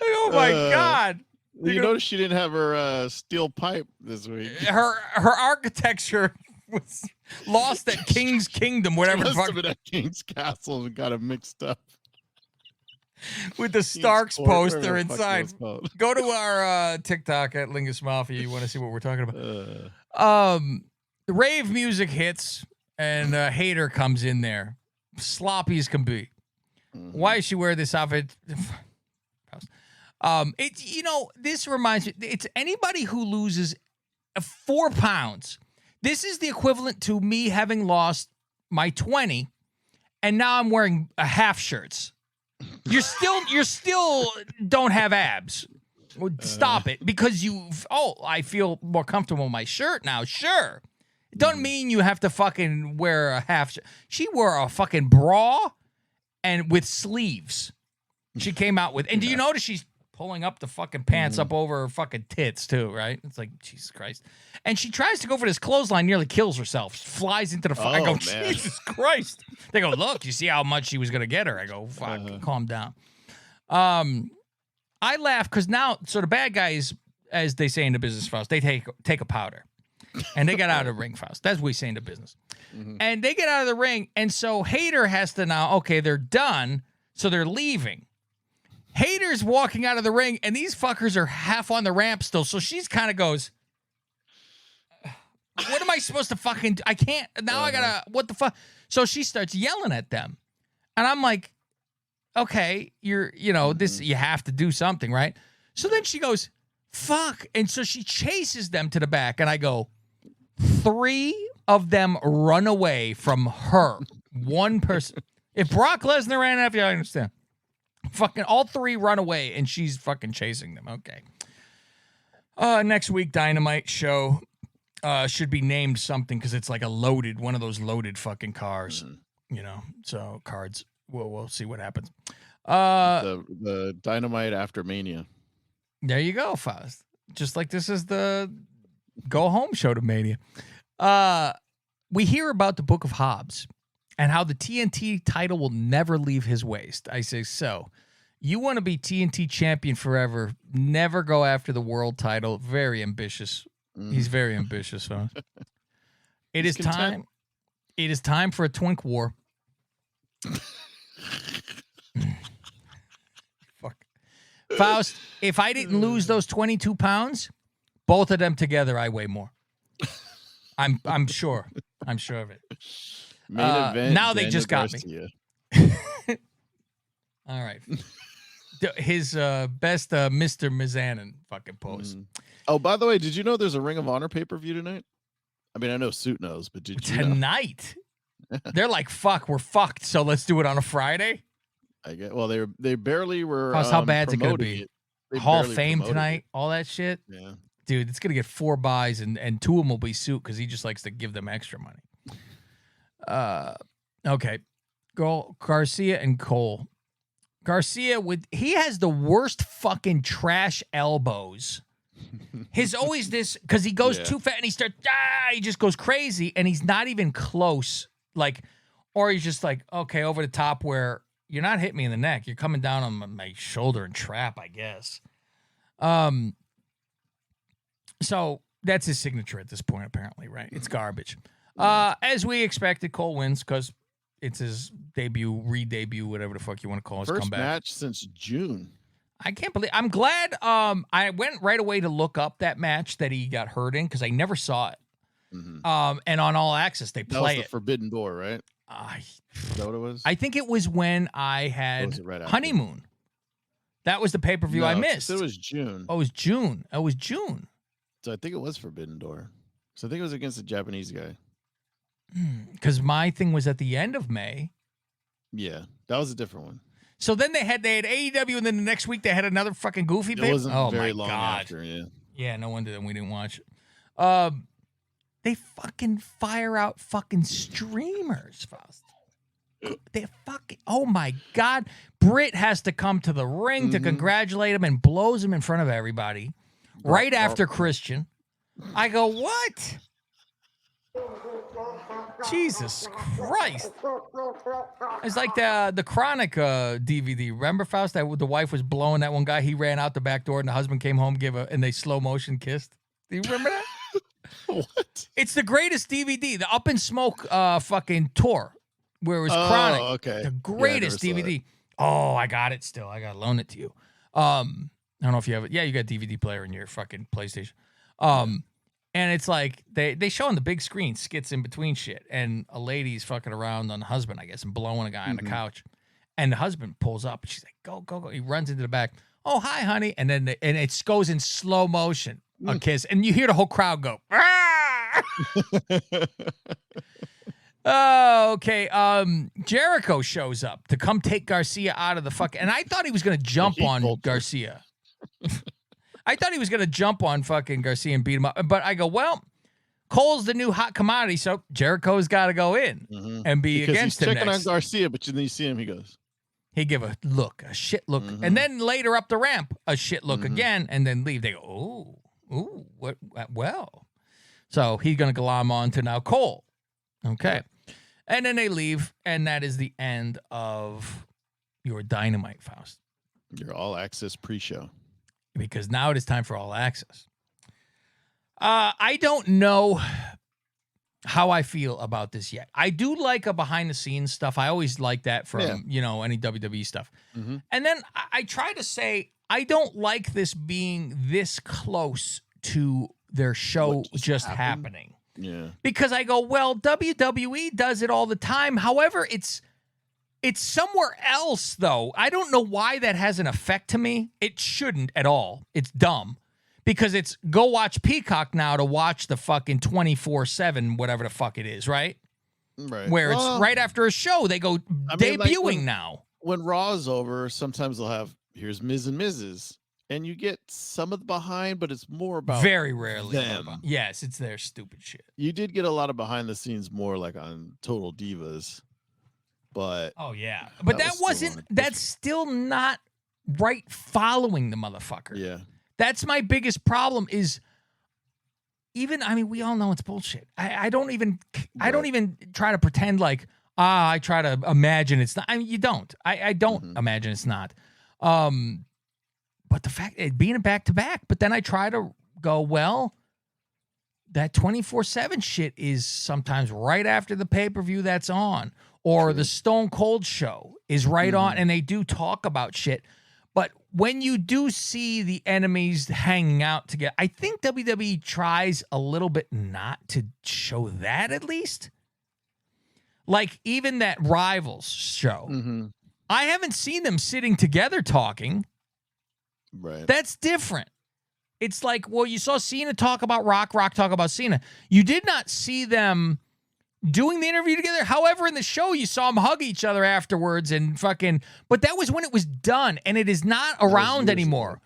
Oh, my God.
You notice she didn't have her steel pipe this week.
Her architecture was lost at King's Kingdom, whatever.
Must have been at King's Castle and got it mixed up
with the Starks poster inside. Go to our TikTok at Lingus Mafia. You want to see what we're talking about? The rave music hits and Hater comes in there, sloppy as can be. Why does she wear this outfit? This reminds me. It's anybody who loses 4 pounds. This is the equivalent to me having lost my 20, and now I'm wearing half shirts. You're still don't have abs. Stop it, because I feel more comfortable in my shirt now. Sure, it doesn't mean you have to fucking wear a half shirt. She wore a fucking bra and with sleeves. She came out with, and do you notice she's pulling up the fucking pants up over her fucking tits too, right? It's like, Jesus Christ. And she tries to go for this clothesline, nearly kills herself, flies into the I go, man. Jesus Christ. They go, look, you see how much she was going to get her? I go, fuck, calm down. I laugh because now, so the bad guys, as they say in the business, Faust, they take a powder. And they got out of the ring, Faust. That's what we say in the business. And they get out of the ring, and so Hater has to now, okay, they're done. So they're leaving. Hater's walking out of the ring, and these fuckers are half on the ramp still. So she's kind of goes, what am I supposed to fucking do? I can't. Now I gotta, what the fuck? So she starts yelling at them. And I'm like, okay, this, you have to do something, right? So then she goes, fuck. And so she chases them to the back. And I go, 3 of them run away from her. One person. If Brock Lesnar ran after you, I understand. Fucking all 3 run away, and she's fucking chasing them. Okay. Next week, Dynamite show should be named something because it's like one of those loaded fucking cars. So cards. We'll see what happens.
The Dynamite after Mania.
There you go, Faust. Just like this is the go home show to Mania. We hear about the Book of Hobbs and how the TNT title will never leave his waist. I say, so you want to be TNT champion forever, never go after the world title. Very ambitious. He's very ambitious, huh? It is time. It is time for a twink war. Fuck. Faust, if I didn't lose those 22 pounds, both of them together, I weigh more. I'm sure. I'm sure of it.
Main event,
now they
Daniel
just got
Garcia.
me. All right. His best Mr. Mizanin fucking pose.
Oh, by the way, did you know there's a Ring of Honor pay-per-view tonight? I mean, I know Suit knows, but did you know?
Tonight? They're like, fuck, we're fucked, so let's do it on a Friday?
Well, they barely were.
How bad's it going to be? Hall of Fame tonight? All that shit?
Yeah.
Dude, it's going to get 4 buys, and 2 of them will be Suit because he just likes to give them extra money. Okay. Garcia and Cole. Garcia, he has the worst fucking trash elbows. His always this, because he goes too fat and he just goes crazy, and he's not even close. Like, or he's just like, okay, over the top where you're not hitting me in the neck. You're coming down on my shoulder and trap, I guess. So that's his signature at this point, apparently, right? It's garbage. As we expected, Cole wins because it's his debut, re-debut, whatever the fuck you want to call his
first
comeback.
Match since June.
I can't believe. I'm glad. I went right away to look up that match that he got hurt in because I never saw it. And on All Access they play
that was the
it.
Forbidden Door, right? Is that what it was?
I think it was when I had Honeymoon. That was the pay-per-view I missed.
It was June.
Oh, it was June. It was June.
So I think it was Forbidden Door. So I think it was against a Japanese guy.
Because my thing was at the end of May.
Yeah, that was a different one.
So then they had AEW, and then the next week they had another fucking goofy
It
pay.
wasn't very long after,
Yeah, no wonder then we didn't watch it. They fucking fire out fucking streamers, Faust. They fucking, oh my God. Britt has to come to the ring to congratulate him and blows him in front of everybody right after Christian. I go, what? Jesus Christ. It's like the Chronic DVD. Remember, Faust, that the wife was blowing that one guy? He ran out the back door and the husband came home and they slow motion kissed. Do you remember that?
What?
It's the greatest DVD, the Up in Smoke fucking tour, where it was Chronic.
Okay.
The greatest DVD. Oh, I got it still. I got to loan it to you. I don't know if you have it. Yeah, you got a DVD player in your fucking PlayStation. And it's like they show on the big screen skits in between shit, and a lady's fucking around on the husband, I guess, and blowing a guy on the couch. And the husband pulls up, and she's like, "Go, go, go!" He runs into the back. Oh, hi, honey. And then it goes in slow motion, a kiss, and you hear the whole crowd go. Ah! Oh, okay. Jericho shows up to come take Garcia out of the fucking, and I thought he was gonna jump on Garcia. I thought he was going to jump on fucking Garcia and beat him up. But I go, well, Cole's the new hot commodity, so Jericho's got to go in and be against him next.
He's checking on Garcia, but then you see him, he goes.
He give a look, a shit look. And then later up the ramp, a shit look again, and then leave. They go, ooh, what, well. So he's going to glom on to now Cole. Okay. And then they leave, and that is the end of your Dynamite, Faust.
Your All Access pre-show.
Because now it is time for All Access. I don't know. how I feel about this yet. I do like a behind the scenes stuff. I always like that from, any WWE stuff.
Mm-hmm.
And then I try to say, I don't like this being this close to their show just happening.
Yeah.
Because I go, well, WWE does it all the time. However, it's somewhere else, though. I don't know why that has an effect to me. It shouldn't at all. It's dumb. Because it's go watch Peacock now to watch the fucking 24/7, whatever the fuck it is, right?
Right.
Where it's right after a show, they go debuting now.
When Raw's over, sometimes they'll have, here's Miz and Mrs., and you get some of the behind, but it's more about
very rarely
them.
Yes, it's their stupid shit.
You did get a lot of behind the scenes more like on Total Divas, but
but that's still not right following the motherfucker.
Yeah.
That's my biggest problem is we all know it's bullshit. I don't even try to pretend like, I try to imagine it's not. I mean, you don't. I don't imagine it's not. But the fact being a back-to-back, but then I try to go, well, that 24/7 shit is sometimes right after the pay-per-view that's on, or the Stone Cold show is right on, and they do talk about shit. But when you do see the enemies hanging out together, I think WWE tries a little bit not to show that, at least. Like even that Rivals show.
Mm-hmm.
I haven't seen them sitting together talking.
Right.
That's different. It's like, well, you saw Cena talk about Rock talk about Cena. You did not see them doing the interview together. However, in the show, you saw them hug each other afterwards and fucking, but that was when it was done, and it is not around anymore.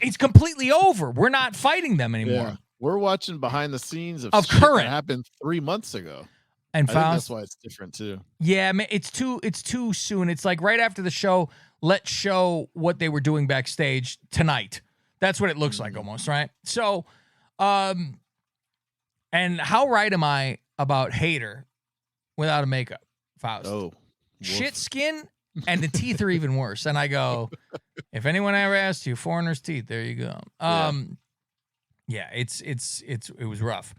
It's completely over. We're not fighting them anymore.
Yeah. We're watching behind the scenes of shit
current
that happened 3 months ago.
And
I think that's why it's different too.
Yeah, man, it's too soon. It's like right after the show, let's show what they were doing backstage tonight. That's what it looks like almost, right? So, and how right am I about Hater without a makeup, Faust?
Oh,
shit skin, and the teeth are even worse. And I go, if anyone ever asked you, foreigner's teeth, there you go. It was rough.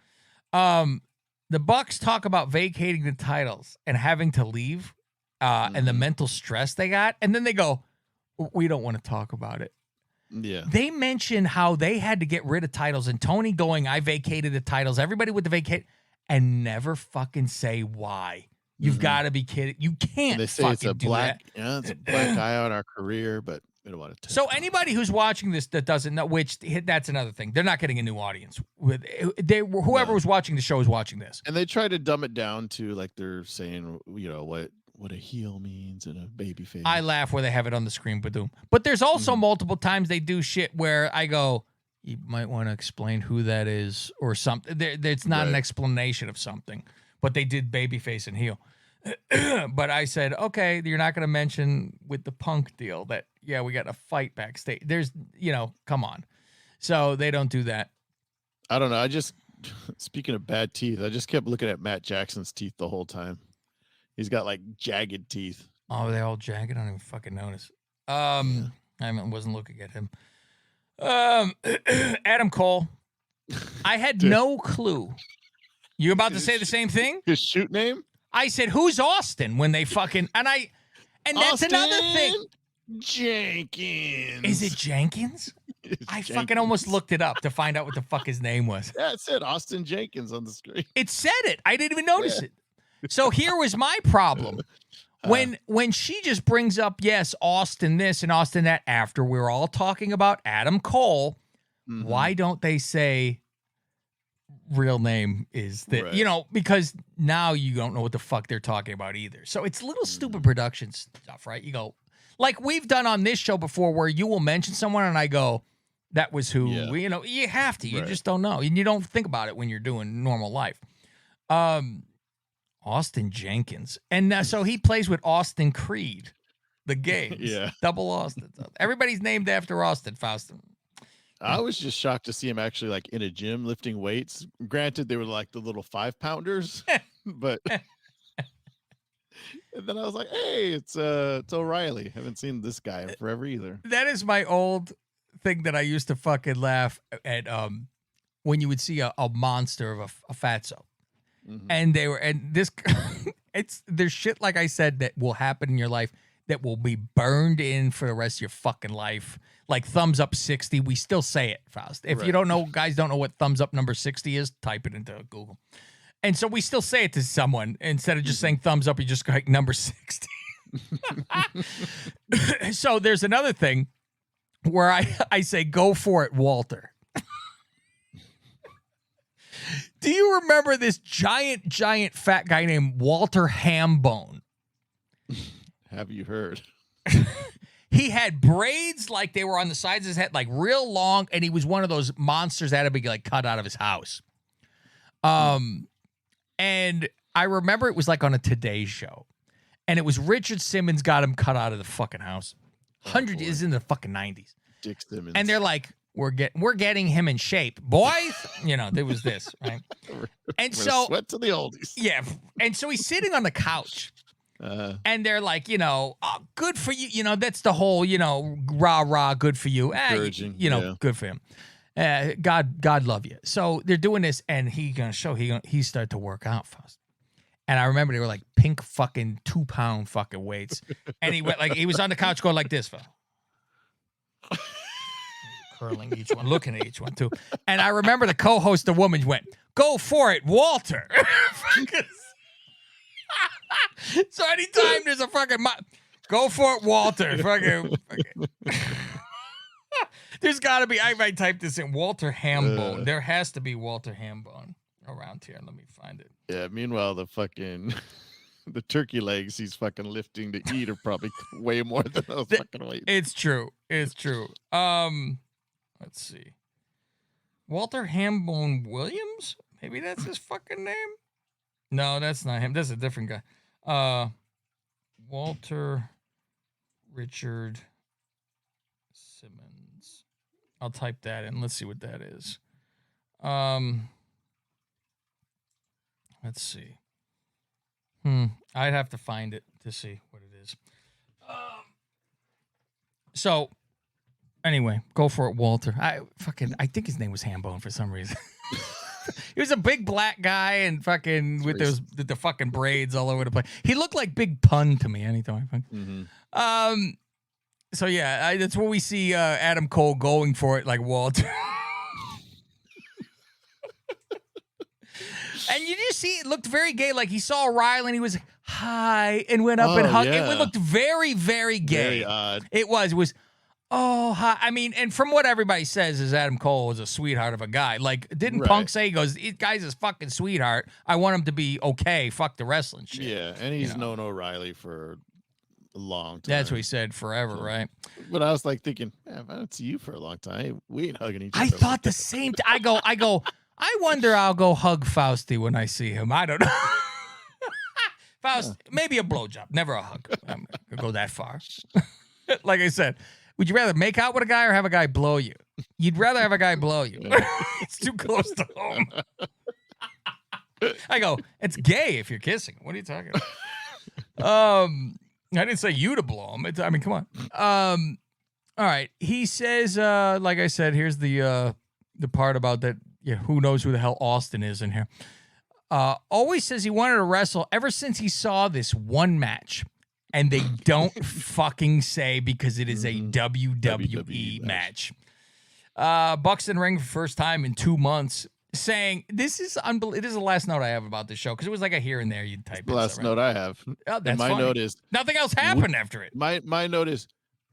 The Bucks talk about vacating the titles and having to leave, and the mental stress they got, and then they go, we don't want to talk about it.
Yeah.
They mention how they had to get rid of titles, and Tony going, I vacated the titles, everybody with the vacate, and never fucking say why. You've got to be kidding. You can't.
And they say it's a black, it's a black eye on our career, but we don't want to.
So anybody who's watching this that doesn't know, which that's another thing, they're not getting a new audience. Whoever was watching the show is watching this,
and they try to dumb it down to like they're saying, what a heel means and a baby face.
I laugh where they have it on the screen, but there's also multiple times they do shit where I go, you might want to explain who that is or something. It's not an explanation of something, but they did babyface and heel. But I said, okay, you're not going to mention with the Punk deal that, we got a fight backstage. There's, come on. So they don't do that.
I don't know. Speaking of bad teeth, I just kept looking at Matt Jackson's teeth the whole time. He's got like jagged teeth.
Oh, they're all jagged? I don't even fucking notice. I wasn't looking at him. Adam Cole. I had no clue. You about to say the same thing?
His shoot name?
I said, who's Austin when they fucking, and that's another thing.
Jenkins.
Is it Jenkins? I fucking almost looked it up to find out what the fuck his name was.
Yeah, it said Austin Jenkins on the screen.
It said it. I didn't even notice it. So here was my problem. When she just brings up, yes, Austin this and Austin that, after we're all talking about Adam Cole, why don't they say real name is that,
Right.
Because now you don't know what the fuck they're talking about either. So it's little stupid production stuff, right? You go, like we've done on this show before where you will mention someone and I go, that was who, you have to, you just don't know. And you don't think about it when you're doing normal life. Austin Jenkins. And so he plays with Austin Creed, the games.
Yeah.
Double Austin. Everybody's named after Austin, Faustin.
I was just shocked to see him actually like in a gym lifting weights. Granted, they were like the little 5-pounders, but and then I was like, hey, it's O'Reilly. Haven't seen this guy in forever either.
That is my old thing that I used to fucking laugh at when you would see a monster of a fatso. and this, there's shit like I said that will happen in your life that will be burned in for the rest of your fucking life. Like thumbs up 60, we still say it, Faust. If you don't know, guys don't know what thumbs up number 60 is, type it into Google. And so we still say it to someone instead of just saying thumbs up. You just go like number 60. So there's another thing where I say, go for it, Walter. Do you remember this giant fat guy named Walter Hambone?
Have you heard?
He had braids like they were on the sides of his head, like real long, and he was one of those monsters that had to be like cut out of his house. And I remember it was like on a Today Show, and it was Richard Simmons got him cut out of the fucking house. Is in the fucking 90s.
Dick Simmons.
And they're like, we're getting him in shape, boys. You know, there was this, right? And so
sweat to the oldies.
Yeah, and so he's sitting on the couch. And they're like, oh, good for you. You know, that's the whole, rah, good for you. Good for him. God love you. So they're doing this, and he started to work out fast. And I remember they were like pink fucking 2-pound fucking weights. And he was on the couch going like this, curling each one, looking at each one too. And I remember the co-host, the woman, went, "Go for it, Walter." So anytime there's a fucking go for it, Walter. Fucking. There's got to be. I might type this in. Walter Hambone. There has to be Walter Hambone around here. Let me find it.
Yeah. Meanwhile, the fucking the turkey legs he's fucking lifting to eat are probably way more than those fucking weights.
It's true. Let's see. Walter Hambone Williams. Maybe that's his fucking name. No, that's not him. That's a different guy. Walter Richard Simmons. I'll type that in. Let's see what that is. Let's see. I'd have to find it to see what it is. So, anyway, go for it, Walter. I think his name was Hambone for some reason. He was a big black guy and fucking with the fucking braids all over the place. He looked like Big Pun to me anytime. So yeah, that's where we see Adam Cole going for it like Walter. And you just see it looked very gay. Like he saw Riley and he was hi and went up and hugged. Yeah. It looked very, very gay.
Very odd.
It was. Oh, hi. I mean, and from what everybody says is Adam Cole was a sweetheart of a guy. Like, didn't Punk say, he goes, this guy's a fucking sweetheart. I want him to be okay. Fuck the wrestling shit.
Yeah, and he's known O'Reilly for a long time.
That's what he said, forever, right?
But I was like thinking, man, if I don't see you for a long time, we ain't hugging each other.
I thought the same. I go, I wonder I'll go hug Fausty when I see him. I don't know. Faust, maybe a blowjob, never a hug. I'm gonna go that far. Like I said, would you rather make out with a guy or have a guy blow you? You'd rather have a guy blow you. It's too close to home. I go, it's gay if you're kissing. What are you talking about? I didn't say you to blow him. I mean, come on. All right. He says, like I said, here's the part about that. Yeah, who knows who the hell Austin is in here. Always says he wanted to wrestle ever since he saw this one match. And they don't fucking say because it is a WWE match. Buxton ring for first time in 2 months, saying this is unbelievable. This is the last note I have about this show because it was like a here and there you'd type.
The last note I have.
Oh, that's
my
funny.
note is
nothing else happened after it.
My note is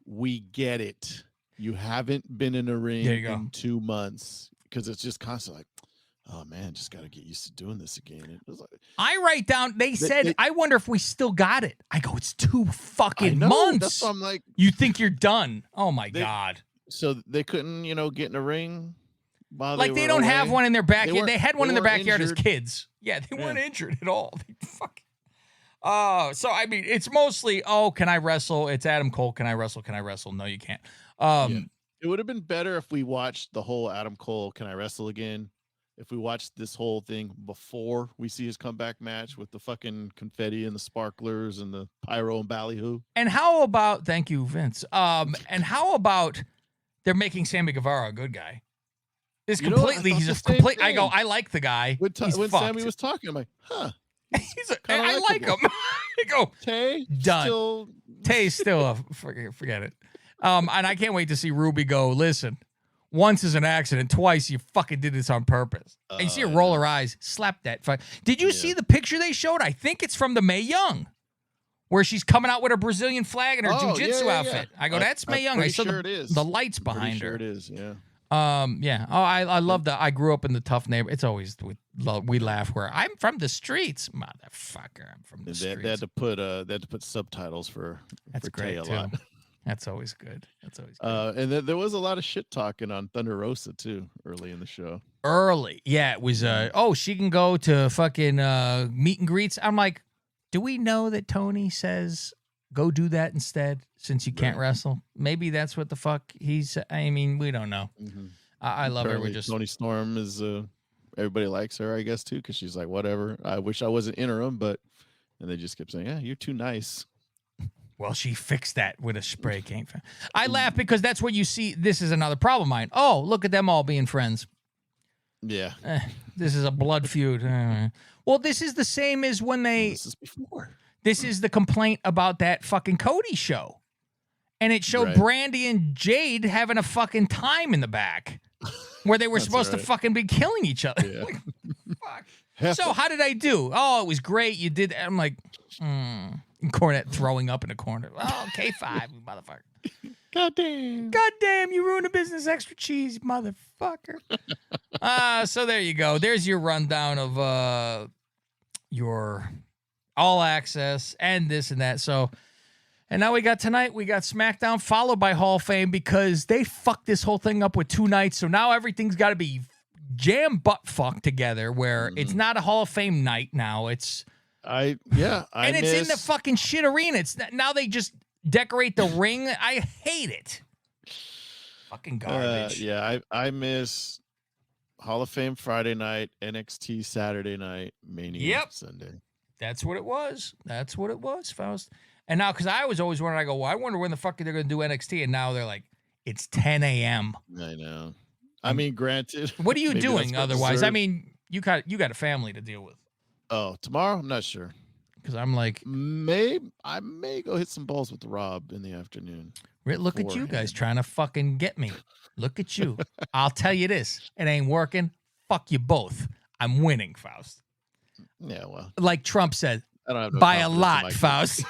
we get it. You haven't been in a ring in 2 months because it's just constantly like, oh man, just got to get used to doing this again. It was like,
I write down. They said, I wonder if we still got it. I go, it's 2 fucking months.
That's what I'm like.
You think you're done? Oh my god.
So they couldn't, get in a ring. While
like they don't
away.
have one in their backyard. They had one in their backyard
injured.
as kids. Yeah, they weren't injured at all. So I mean, it's mostly, can I wrestle? It's Adam Cole. Can I wrestle? Can I wrestle? No, you can't.
It would have been better if we watched the whole Adam Cole Can I Wrestle again. If we watched this whole thing before we see his comeback match with the fucking confetti and the sparklers and the pyro and ballyhoo.
And how about, thank you, Vince. And how about they're making Sammy Guevara a good guy? It's
You know what? I
completely.
thought
He's
the
a
same
complete. I go.
thing.
I like the guy.
When
He's
when
fucked.
Sammy was talking, I'm like, huh.
I like him. I go.
Tay
Done.
still
Tay's still forget it. And I can't wait to see Ruby go. Listen, once is an accident. Twice you fucking did this on purpose. And you see her roll her eyes, slap that. Did you see the picture they showed? I think it's from the Mae Young, where she's coming out with her Brazilian flag and her jujitsu outfit. I go, that's Mae Young. I saw the lights behind her.
It is, yeah.
Yeah. Oh, I love that. I grew up in the tough neighborhood. It's always we laugh where I'm from the streets, motherfucker. I'm from the streets.
They had to put subtitles for
great
Tay a
too.
lot.
That's always good. That's always good.
And then there was a lot of shit talking on Thunder Rosa too early in the show.
Yeah, it was. She can go to fucking meet and greets. I'm like, do we know that Tony says go do that instead since you can't wrestle? Maybe that's what the fuck he's. I mean, we don't know.
Mm-hmm.
I love her. We're just
Tony Storm is. Everybody likes her, I guess, too, because she's like, whatever. I wish I wasn't interim, but and they just kept saying, yeah, you're too nice.
Well, she fixed that with a spray can. I laugh because that's what you see. This is another problem of mine. Oh, look at them all being friends.
Yeah.
This is a blood feud. Well, this is the same as when they.
This is before.
This is the complaint about that fucking Cody show. And it showed Brandy and Jade having a fucking time in the back where they were supposed to fucking be killing each other.
Yeah.
Like, fuck. So how did I do? Oh, it was great. You did. I'm like, Cornette throwing up in the corner. Oh, K5, you motherfucker. Goddamn, you ruined the business. Extra cheese, motherfucker. So there you go. There's your rundown of your All Access and this and that. So, and now we got tonight, we got SmackDown followed by Hall of Fame because they fucked this whole thing up with 2 nights. So now everything's got to be jam butt fucked together where it's not a Hall of Fame night now. It's in the fucking shit arena. It's now they just decorate the ring. I hate it. Fucking garbage.
I miss Hall of Fame Friday night, NXT Saturday night, Mania Sunday.
That's what it was. Faust. And now, because I was always wondering, I go, well, I wonder when the fuck they're going to do NXT. And now they're like, it's 10 a.m.
I know. I mean, granted.
What are you doing otherwise? I mean, you got a family to deal with.
Oh, tomorrow? I'm not sure.
Because I'm like,
I may go hit some balls with Rob in the afternoon.
Look at you guys trying to fucking get me. Look at you. I'll tell you this. It ain't working. Fuck you both. I'm winning, Faust.
Yeah, well.
Like Trump said,
I don't have no
by a lot, Faust.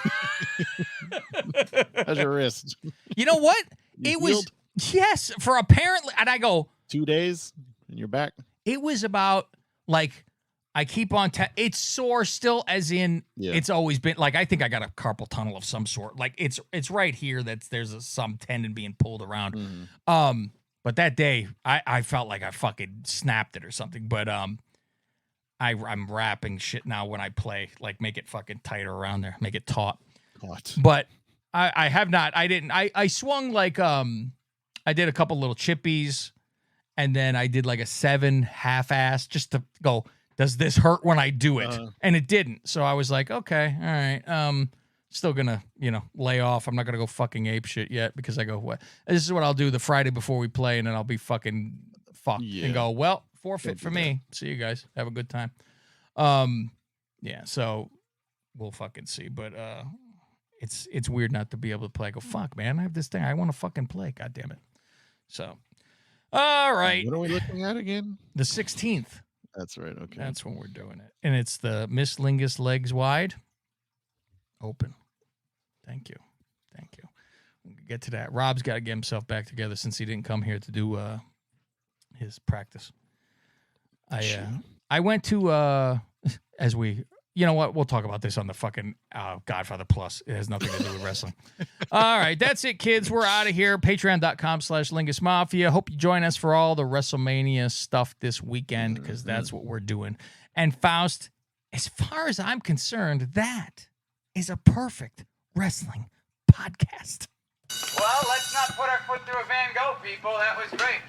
How's your wrist?
You know what?
It was,
yes, for apparently, and I go.
2 days and you're back?
It was about, like, I keep on, it's sore still, as in, it's always been, like, I think I got a carpal tunnel of some sort. Like, it's right here there's some tendon being pulled around. Mm-hmm. But that day, I felt like I fucking snapped it or something. But I'm wrapping shit now when I play, like, make it fucking tighter around there, make it taut. But I have not, I swung like, I did a couple little chippies, and then I did like a 7 half-ass just to go, does this hurt when I do it? And it didn't. So I was like, okay, all right. Still gonna, lay off. I'm not gonna go fucking ape shit yet because I go, what? This is what I'll do the Friday before we play, and then I'll be fucking fucked and go, well, forfeit for me. See you guys. Have a good time. So we'll fucking see. But it's weird not to be able to play. I go, fuck, man, I have this thing. I want to fucking play. God damn it. So, all right.
What are we looking at again?
The 16th.
That's right. Okay.
That's when we're doing it. And it's the Wrestlingus legs wide. Open. Thank you. We'll get to that. Rob's got to get himself back together since he didn't come here to do his practice. I went to, you know what? We'll talk about this on the fucking Godfather Plus. It has nothing to do with wrestling. All right. That's it, kids. We're out of here. Patreon.com/Lingus Mafia. Hope you join us for all the WrestleMania stuff this weekend because that's what we're doing. And Faust, as far as I'm concerned, that is a perfect wrestling podcast.
Well, let's not put our foot through a Van Gogh, people. That was great.